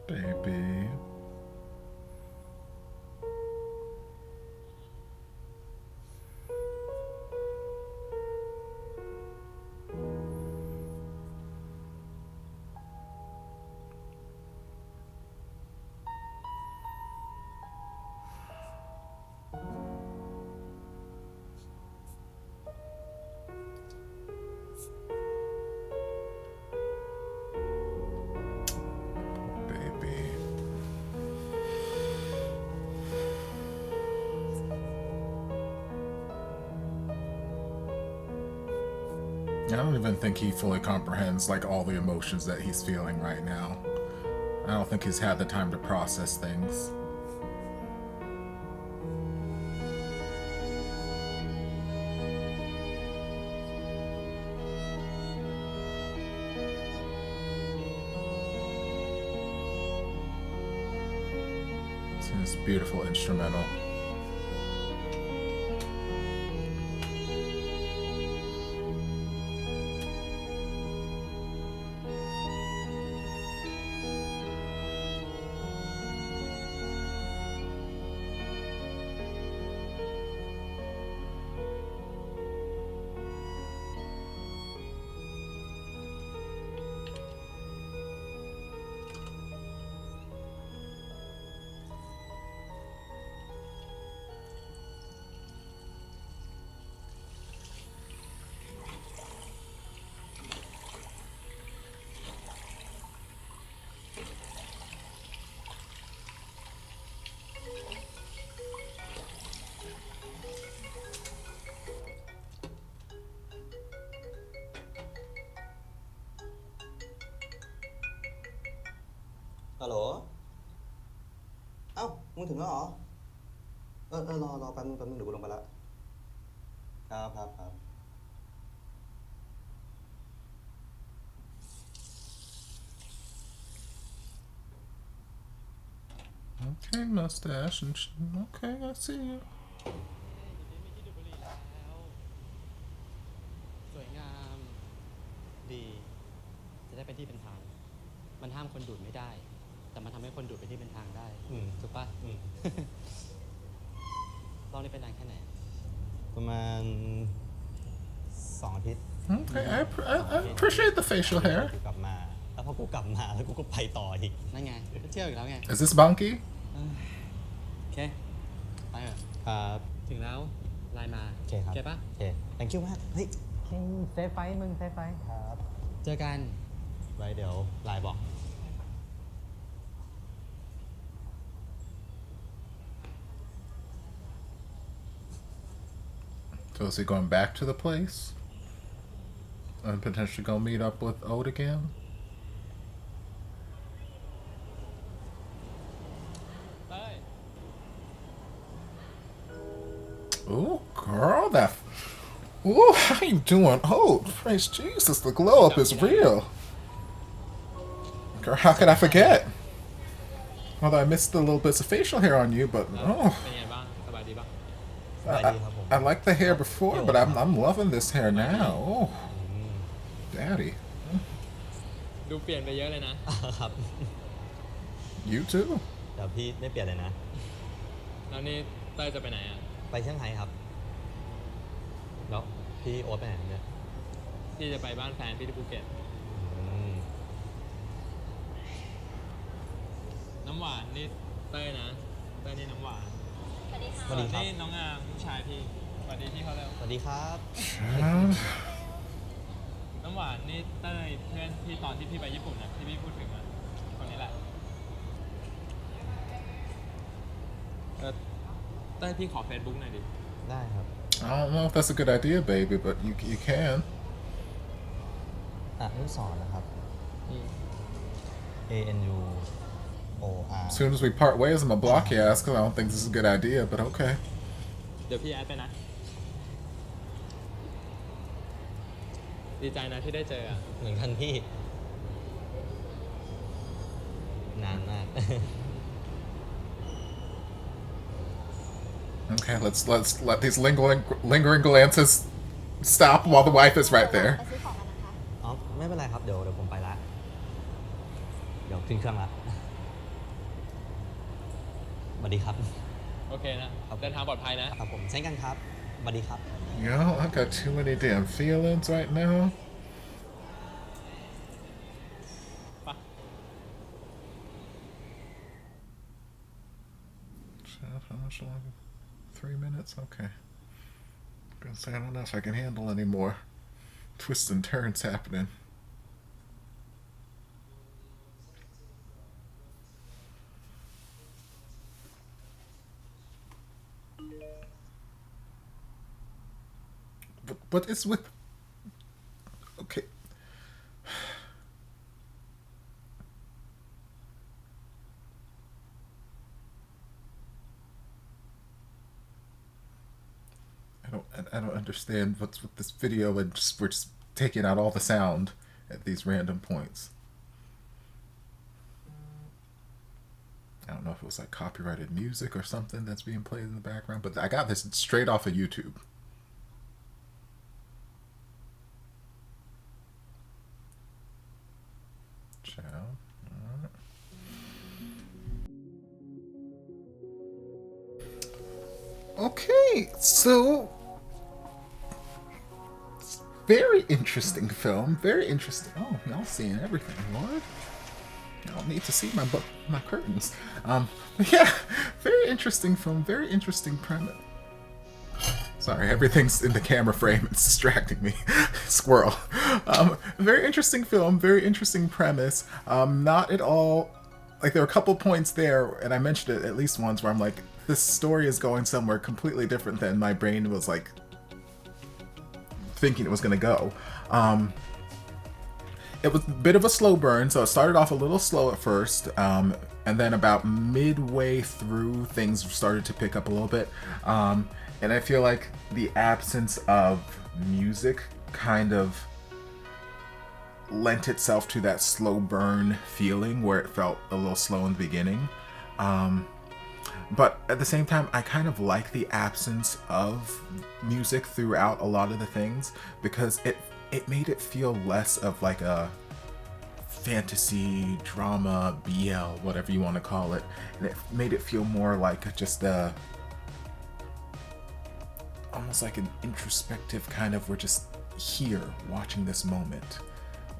Baby. Baby. I don't even think he fully comprehends, like, all the emotions that he's feeling right now. I don't think he's had the time to process things. It's this beautiful instrumental. ฮัลโหลเอ้ามึงถึงแล้วเหรอรอแป๊บนึงเดี๋ยวกูลงไปละครับ Okay, mustache. And okay, I see you. สวยงามดีจะได้เป็นที่เป็นทางมันห้ามคนดูดไม่ได้แต่มันทำให้คนดูดไปที่เป็นทางได้ถูกปะรอบนี้เป็นนานแค่ไหน ประมาณ2 อาทิตย์ Okay, I appreciate the facial hair. กูกลับมาแล้วพอกูกลับมาแล้วกูก็ไปต่ออีก นั่นไงก็เที่ยวอีกแล้วไง Is this Bunky? โอเคไปเถอะ ครับ ถึงแล้วไลน์มา โอเคครับ โอเคปะ โอเค thank you มากเฮ้ย เซฟไฟมึงเซฟไฟ ครับ เจอกัน ไว้เดี๋ยวไลน์บอก So is he going back to the place? And potentially gonna meet up with Ode again? Ooh, girl, that... Ooh, how you doing? Oh, praise Jesus, the glow up is real. Girl, how could I forget? Although I missed the little bits of facial hair on you, but oh, เป็นไงบ้างสบายดีปะ I liked the hair before, but I'm loving this hair now. Oh, daddy, ดูเปลี่ยนไปเยอะเลยนะ ครับ you too. เดี๋ยวพี่ไม่เปลี่ยนเลยนะ แล้วนี่เต้ยจะไปไหนอ่ะ ไปเชียงไฮ้ครับ แล้วพี่โอ๊ตไปไหนเนี่ย พี่จะไปบ้านแฟนพี่ที่ภูเก็ต น้ำหวานนี่เต้ยนะ เต้ยนี่น้ำหวาน สวัสดีครับ นี่น้องอามผู้ชายพี่สวัสดีพี่เขาแล้ว สวัสดีครับ น้ำหวานนี่เต้ยเพื่อนที่ตอนที่พี่ไปญี่ปุ่นนะที่พี่พูดถึงอ่ะคนนี้แหละเต้ยพี่ขอเฟซบุ๊กหน่อยดิ ได้ครับ I don't know if that's a good idea, baby, but you can. อนุสรณ์นะครับ ANU OR As soon as we part ways, I'm gonna block your ass because I don't think this is a good idea, but okay. เดี๋ยวพี่แอดไปนะ ดีใจนะที่ได้เจออ่ะ เหมือนกันพี่ นานมาก Okay, let's let these lingering glances stop while the wife is right there. อ๋อ ไม่เป็นไรครับ เดี๋ยวผมไปละ เดี๋ยวขึ้นเครื่องละ สวัสดีครับ โอเคนะ เดินทางปลอดภัยนะ ครับผมเช่นกันครับ สวัสดีครับ Yo, I got too many damn feelings right now. ปะ How much longer? 3 minutes? Okay. Gonna say I don't know if I can handle any more twists and turns happening. But it's with... Okay. I don't understand what's with this video, and we're just taking out all the sound at these random points. I don't know if it was like copyrighted music or something that's being played in the background, but I got this straight off of YouTube. Ciao. Okay, so very interesting film. Very interesting. Oh, y'all seeing everything, Lord. Y'all need to see my curtains. Yeah, very interesting film. Very interesting premise. Sorry, everything's in the camera frame. It's distracting me. Squirrel. Very interesting film. Very interesting premise. Not at all. Like, there were a couple points there, and I mentioned it at least once, where I'm like, this story is going somewhere completely different than my brain was like thinking it was gonna go. it was a bit of a slow burn, so it started off a little slow at first, and then about midway through, things started to pick up a little bit. And I feel like the absence of music kind of lent itself to that slow burn feeling where it felt a little slow in the beginning. But at the same time, I kind of like the absence of music throughout a lot of the things, because it made it feel less of like a fantasy, drama, BL, whatever you want to call it. And it made it feel more like just almost like an introspective kind of, we're just here watching this moment.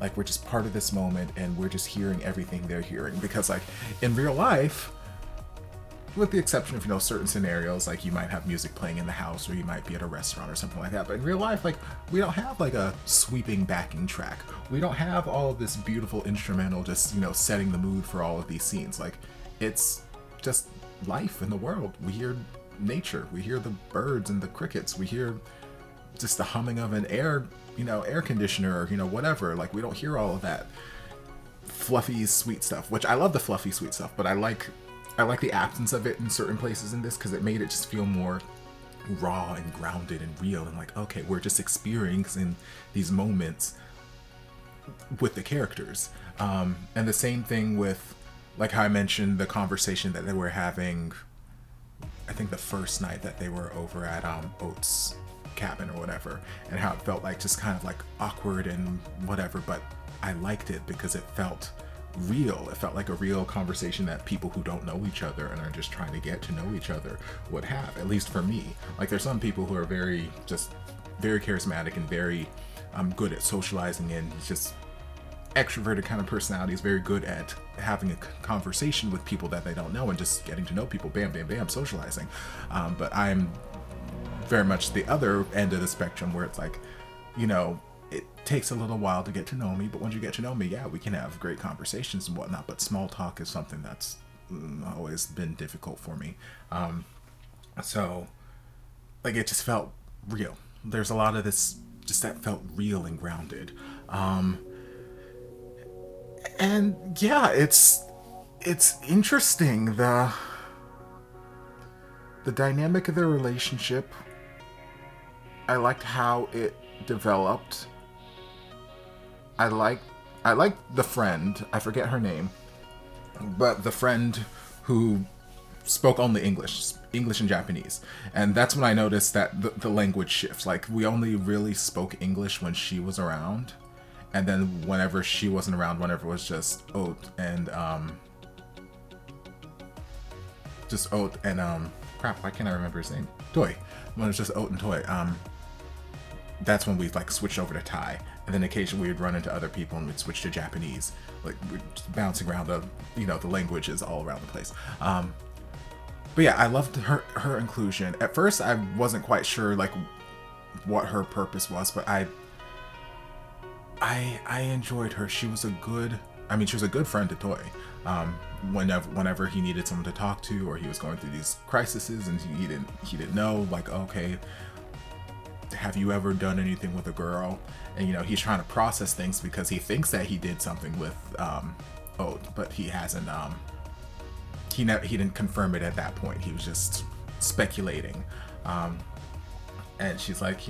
Like we're just part of this moment and we're just hearing everything they're hearing. Because like in real life, with the exception of, certain scenarios, like you might have music playing in the house or you might be at a restaurant or something like that. But in real life, like we don't have like a sweeping backing track. We don't have all of this beautiful instrumental just, setting the mood for all of these scenes. Like it's just life in the world. We hear nature. We hear the birds and the crickets. We hear just the humming of an air conditioner or, whatever. Like we don't hear all of that fluffy, sweet stuff, which I love the fluffy, sweet stuff, but I like the absence of it in certain places in this, because it made it just feel more raw and grounded and real, and like, okay, we're just experiencing these moments with the characters. And the same thing with, like how I mentioned the conversation that they were having, I think the first night that they were over at Oates' cabin or whatever, and how it felt like just kind of like awkward and whatever, but I liked it because it felt real. It felt like a real conversation that people who don't know each other and are just trying to get to know each other would have, at least for me. Like there's some people who are very charismatic and very good at socializing, and just extroverted kind of personalities, very good at having a conversation with people that they don't know and just getting to know people, bam, bam, bam, socializing. But I'm very much the other end of the spectrum, where it's like, it takes a little while to get to know me, but once you get to know me, yeah, we can have great conversations and whatnot. But small talk is something that's always been difficult for me. So like it just felt real. There's a lot of this just that felt real and grounded. And yeah, it's interesting, the dynamic of their relationship. I liked how it developed. I liked the friend, I forget her name, but the friend who spoke only English and Japanese. And that's when I noticed that the language shifts. Like we only really spoke English when she was around. And then whenever she wasn't around, whenever it was just Oat and crap, why can't I remember his name? Toy. When it was just Oat and Toy, that's when we like switched over to Thai. And then occasionally we'd run into other people and we'd switch to Japanese. Like we're just bouncing around the languages all around the place. But yeah, I loved her inclusion. At first I wasn't quite sure like what her purpose was, but I enjoyed her. She was a good friend to Toy. Whenever he needed someone to talk to, or he was going through these crises and he didn't know, like, okay, have you ever done anything with a girl? And he's trying to process things because he thinks that he did something with Oat, but he hasn't. He didn't confirm it at that point. He was just speculating. And she's like,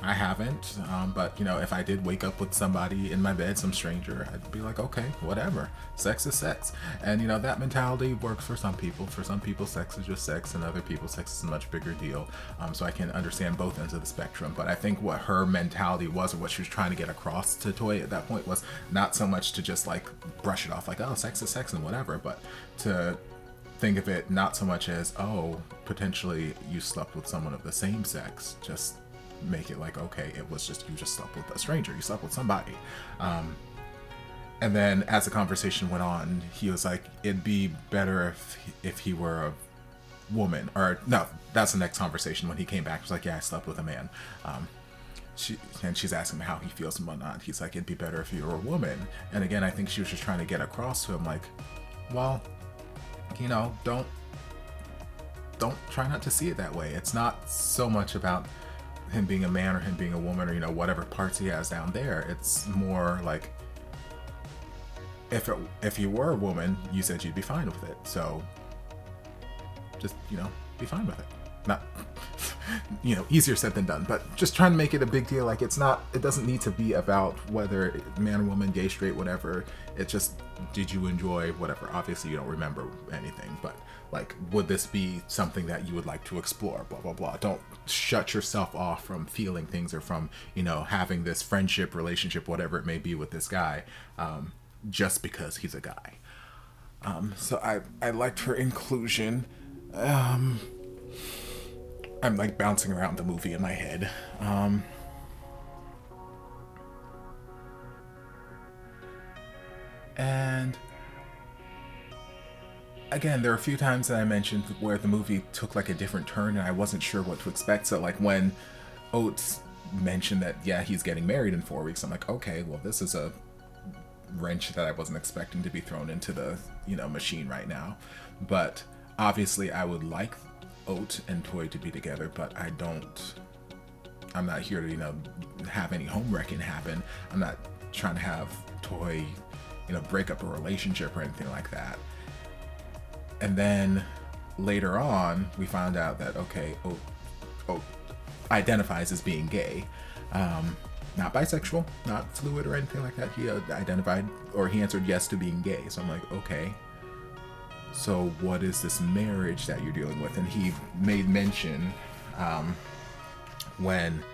I haven't, but if I did wake up with somebody in my bed, some stranger, I'd be like, okay, whatever, sex is sex. And that mentality works for some people. For some people, sex is just sex, and other people, sex is a much bigger deal. So I can understand both ends of the spectrum. But I think what her mentality was, or what she was trying to get across to Toy at that point, was not so much to just like brush it off like, oh, sex is sex and whatever, but to think of it not so much as, oh, potentially you slept with someone of the same sex, just make it like, okay, it was just, you just slept with a stranger, you slept with somebody. And then as the conversation went on, he was like, it'd be better if he were a woman. Or no, that's the next conversation. When he came back, he was like, yeah, I slept with a man. She's asking him how he feels and whatnot. He's like, it'd be better if you were a woman. And again, I think she was just trying to get across to him like, well, don't try not to see it that way. It's not so much about him being a man or him being a woman, or whatever parts he has down there. It's more like, if you were a woman, you said you'd be fine with it, so just be fine with it. Not easier said than done, but just trying to make it a big deal. Like, it doesn't need to be about whether man or woman, gay, straight, whatever. It's just, did you enjoy whatever? Obviously you don't remember anything, but like, would this be something that you would like to explore? Blah blah blah. Don't shut yourself off from feeling things, or from having this friendship, relationship, whatever it may be with this guy, just because he's a guy. So I liked her inclusion. I'm like bouncing around the movie in my head. And again, there are a few times that I mentioned where the movie took like a different turn and I wasn't sure what to expect. So like when Oates mentioned that, yeah, he's getting married in 4 weeks, I'm like, okay, well, this is a wrench that I wasn't expecting to be thrown into the machine right now. But obviously I would like Oat and Toy to be together, but I'm not here to have any home wrecking happen. I'm not trying to have Toy break up a relationship or anything like that. And then later on we found out that, okay, Oat identifies as being gay, not bisexual, not fluid or anything like that. He identified, or he answered yes to being gay. So I'm like, okay, so what is this marriage that you're dealing with? And he made mention when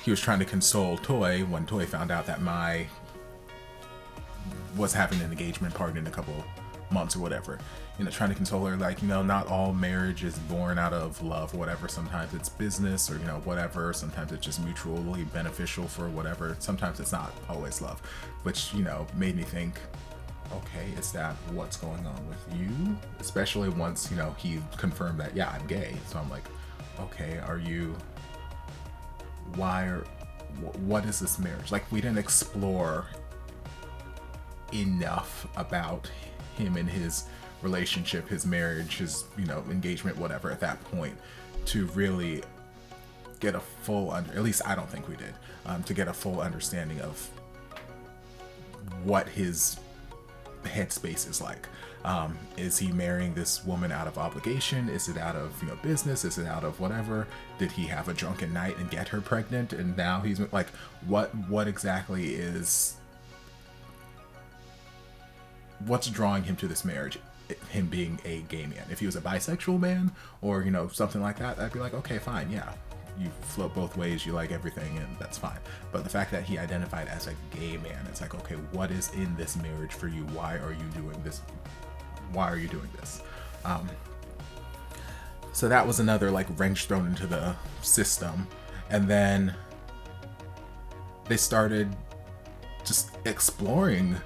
he was trying to console Toy, when Toy found out that Mai was having an engagement party in a couple months or whatever, trying to console her, like, not all marriage is born out of love or whatever. Sometimes it's business, or whatever. Sometimes it's just mutually beneficial for whatever. Sometimes it's not always love, which made me think, okay, is that what's going on with you? Especially once he confirmed that, yeah, I'm gay. So I'm like, okay, what is this marriage? Like, we didn't explore enough about him and his relationship, his marriage, his engagement, whatever, at that point, to really get a full at least I don't think we did, to get a full understanding of what his headspace is like. Is he marrying this woman out of obligation? Is it out of business? Is it out of whatever? Did he have a drunken night and get her pregnant, and now he's like, what exactly is, what's drawing him to this marriage? Him being a gay man. If he was a bisexual man or something like that, I'd be like, okay, fine, yeah, you float both ways, you like everything, and that's fine. But the fact that he identified as a gay man, it's like, okay, what is in this marriage for you? Why are you doing this? So that was another like wrench thrown into the system. And then they started just exploring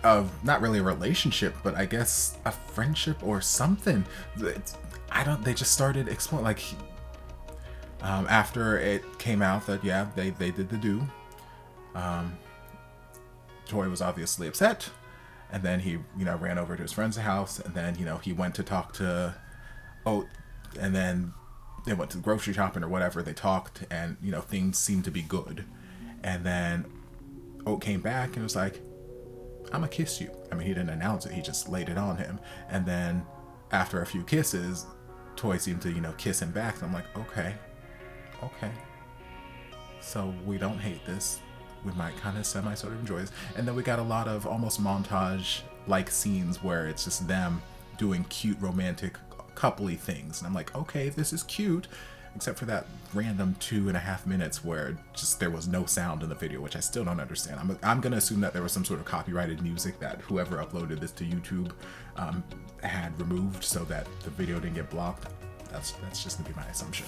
not really a relationship, but I guess a friendship or something. They just started exploring, like, after it came out that, yeah, they did the do. Toy was obviously upset, and then he, ran over to his friend's house, and then, he went to talk to Oat, and then they went to the grocery shopping or whatever. They talked, and, things seemed to be good. And then Oat came back and was like, I'm gonna kiss you. I mean, he didn't announce it, he just laid it on him. And then after a few kisses, Toy seemed to, kiss him back. So I'm like, okay. So we don't hate this. We might kind of sort of enjoy this. And then we got a lot of almost montage-like scenes where it's just them doing cute, romantic, coupley things. And I'm like, okay, this is cute. Except for that random 2.5 minutes where just there was no sound in the video, which I still don't understand. I'm gonna assume that there was some sort of copyrighted music that whoever uploaded this to YouTube had removed so that the video didn't get blocked. That's just gonna be my assumption.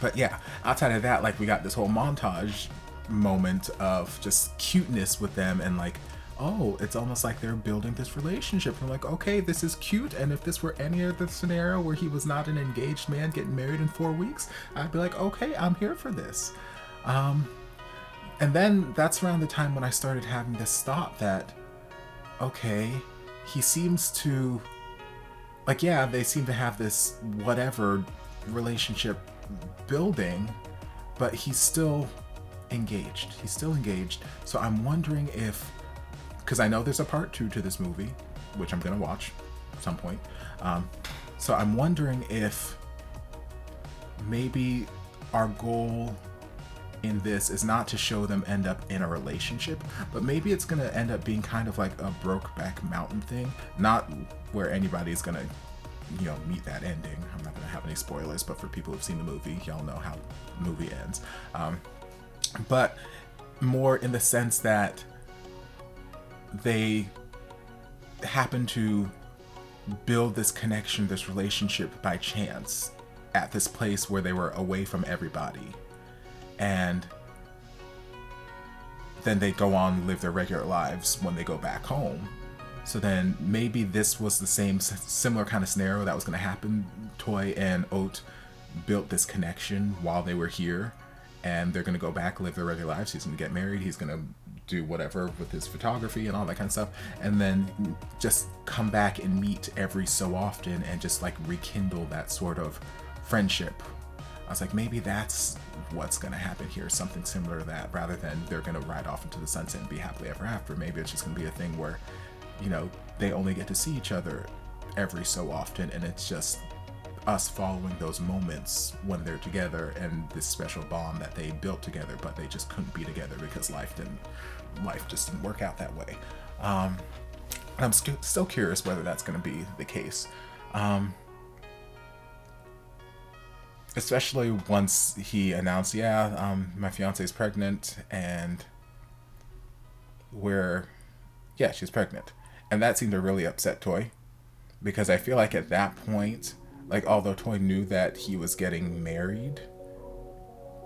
But yeah, outside of that, like, we got this whole montage moment of just cuteness with them, and like, oh, it's almost like they're building this relationship. I'm like, okay, this is cute. And if this were any other scenario where he was not an engaged man getting married in 4 weeks, I'd be like, okay, I'm here for this. And then that's around the time when I started having this thought that, okay, he seems to, like, yeah, they seem to have this whatever relationship building, but he's still engaged. He's still engaged. So I'm wondering if, because I know there's a part 2 to this movie, which I'm gonna watch at some point. So I'm wondering if maybe our goal in this is not to show them end up in a relationship, but maybe it's gonna end up being kind of like a Brokeback Mountain thing, not where anybody's gonna, you know, meet that ending. I'm not gonna have any spoilers, but for people who've seen the movie, y'all know how the movie ends. But more in the sense that they happen to build this connection, this relationship by chance at this place where they were away from everybody. And then they go on and live their regular lives when they go back home. So then maybe this was the similar kind of scenario that was going to happen. Toy and Oat built this connection while they were here, and they're going to go back, live their regular lives. He's going to get married. He's going to do whatever with his photography and all that kind of stuff, and then just come back and meet every so often and just like rekindle that sort of friendship. I was like, maybe that's what's going to happen here, something similar to that, rather than they're going to ride off into the sunset and be happily ever after. Maybe it's just going to be a thing where, you know, they only get to see each other every so often, and it's just us following those moments when they're together and this special bond that they built together, but they just couldn't be together because life just didn't work out that way. I'm still curious whether that's going to be the case. Especially once he announced, my fiance's pregnant, and she's pregnant. And that seemed to really upset Toy, because I feel like at that point, like, although Toy knew that he was getting married,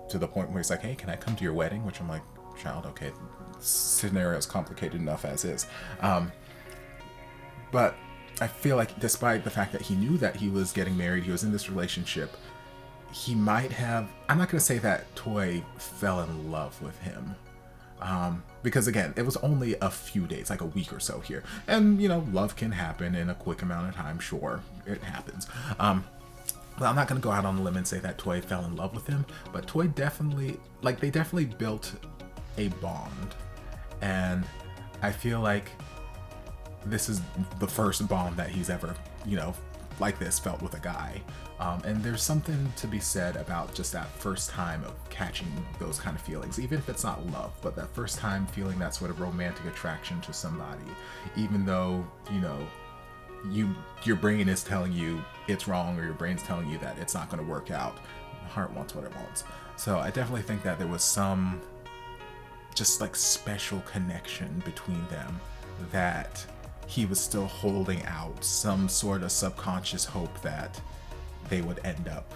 to the point where he's like, hey, can I come to your wedding? Which I'm like, child, okay, scenario is complicated enough as is. But I feel like despite the fact that he knew that he was getting married, he was in this relationship, he might have, I'm not going to say that Toy fell in love with him. Because again, it was only a few days, like a week or so here. And, you know, love can happen in a quick amount of time. Sure, it happens. Well, I'm not going to go out on a limb and say that Toy fell in love with him, but Toy definitely, like, they definitely built a bond. And I feel like this is the first bond that he's ever, you know, like this felt with a guy. And there's something to be said about just that first time of catching those kind of feelings, even if it's not love, but that first time feeling that sort of romantic attraction to somebody, even though, you know, your brain is telling you it's wrong, or your brain's telling you that it's not going to work out. The heart wants what it wants. So I definitely think that there was some just like special connection between them, that he was still holding out some sort of subconscious hope that they would end up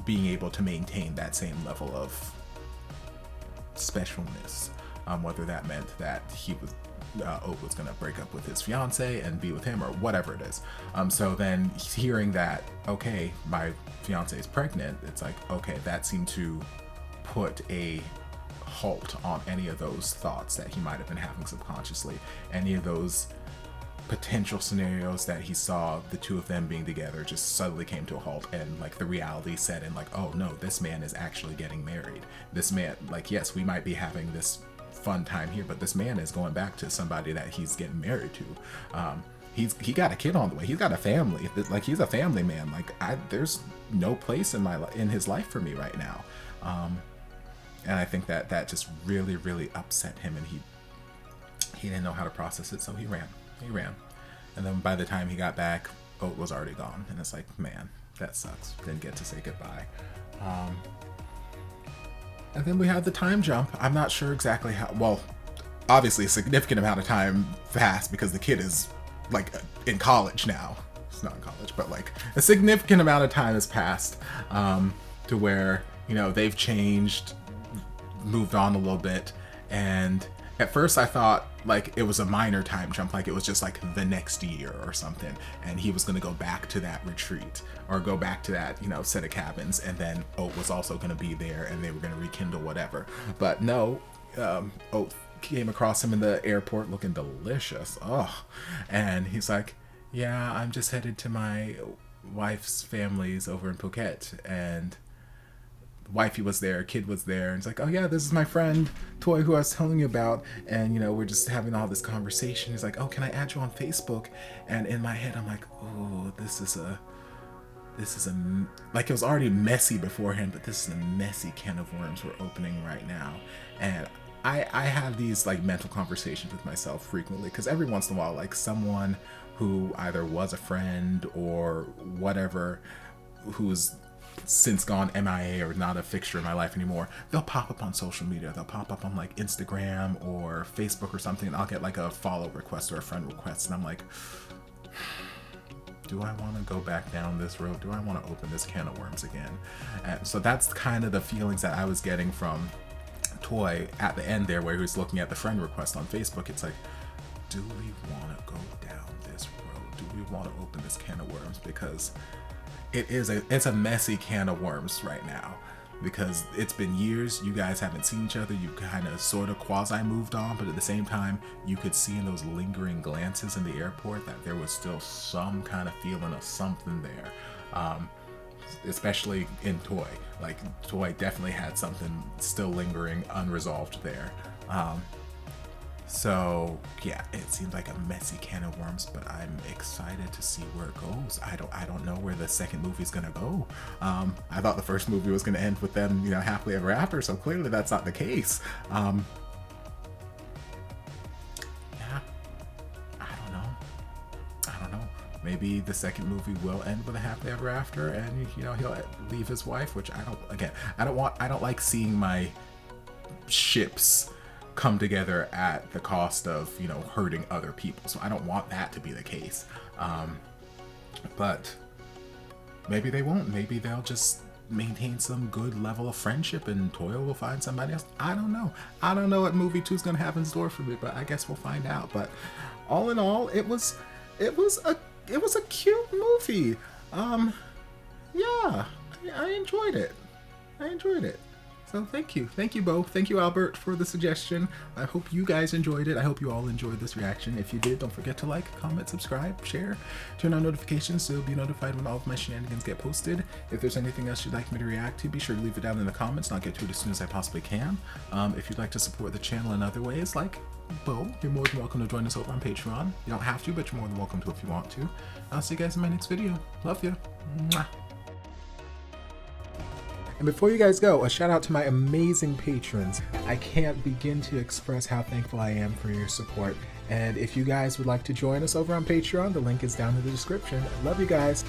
being able to maintain that same level of specialness. Whether that meant that Oat was going to break up with his fiance and be with him, or whatever it is. So then hearing that, okay, my fiance is pregnant, it's like, okay, that seemed to put a halt on any of those thoughts that he might have been having subconsciously, any of those potential scenarios that he saw the two of them being together just suddenly came to a halt, and like the reality set in, like, oh no, this man is actually getting married. This man, like, yes, we might be having this fun time here, but this man is going back to somebody that he's getting married to. He got a kid on the way. He's got a family. Like, he's a family man. Like, there's no place in his life for me right now. And I think that just really, really upset him, and he didn't know how to process it, so he ran. And then by the time he got back, Oat was already gone, and it's like, man, that sucks. Didn't get to say goodbye. And then we had the time jump. I'm not sure exactly how, well, obviously a significant amount of time passed because the kid is like in college now. It's not in college, but like a significant amount of time has passed, to where, you know, they've changed, moved on a little bit. And at first I thought like it was a minor time jump, like it was just like the next year or something, and he was going to go back to that retreat or go back to that, you know, set of cabins, and then Oat was also going to be there and they were going to rekindle whatever. But no, Oat came across him in the airport looking delicious. Oh, and he's like, yeah, I'm just headed to my wife's family's over in Phuket, and wifey was there, kid was there, and it's like, oh yeah, this is my friend Toy who I was telling you about, and you know, we're just having all this conversation. He's like, oh, can I add you on Facebook? And in my head I'm like, oh, this is a like, it was already messy beforehand, but this is a messy can of worms we're opening right now. And I have these like mental conversations with myself frequently, because every once in a while, like, someone who either was a friend or whatever, who's since gone MIA or not a fixture in my life anymore, they'll pop up on social media. They'll pop up on like Instagram or Facebook or something, and I'll get like a follow request or a friend request, and I'm like, do I want to go back down this road? Do I want to open this can of worms again? And so that's kind of the feelings that I was getting from Toy at the end there, where he was looking at the friend request on Facebook. It's like, do we want to go down this road? Do we want to open this can of worms? Because it's a messy can of worms right now, because it's been years. You guys haven't seen each other. You kind of sort of quasi moved on, but at the same time, you could see in those lingering glances in the airport that there was still some kind of feeling of something there, especially in Toy. Like, Toy definitely had something still lingering unresolved there. So yeah, it seems like a messy can of worms, but I'm excited to see where it goes. I don't know where the second movie is gonna go. I thought the first movie was gonna end with them, you know, happily ever after, so clearly that's not the case. Yeah, I don't know. Maybe the second movie will end with a happily ever after, and you know, he'll leave his wife, which I don't like seeing my ships come together at the cost of, you know, hurting other people. So I don't want that to be the case. But maybe they won't. Maybe they'll just maintain some good level of friendship and Toyo will find somebody else. I don't know. I don't know what movie 2 is going to have in store for me, but I guess we'll find out. But all in all, it was a cute movie. Yeah, I enjoyed it. So thank you both. Thank you, Albert, for the suggestion. I hope you guys enjoyed it. I hope you all enjoyed this reaction. If you did, don't forget to like, comment, subscribe, share, turn on notifications so you'll be notified when all of my shenanigans get posted. If there's anything else you'd like me to react to, be sure to leave it down in the comments and I'll get to it as soon as I possibly can. If you'd like to support the channel in other ways, like Bo, you're more than welcome to join us over on Patreon. You don't have to, but you're more than welcome to if you want to. I'll see you guys in my next video. Love you. Mwah. And before you guys go, a shout out to my amazing patrons. I can't begin to express how thankful I am for your support. And if you guys would like to join us over on Patreon, the link is down in the description. I love you guys.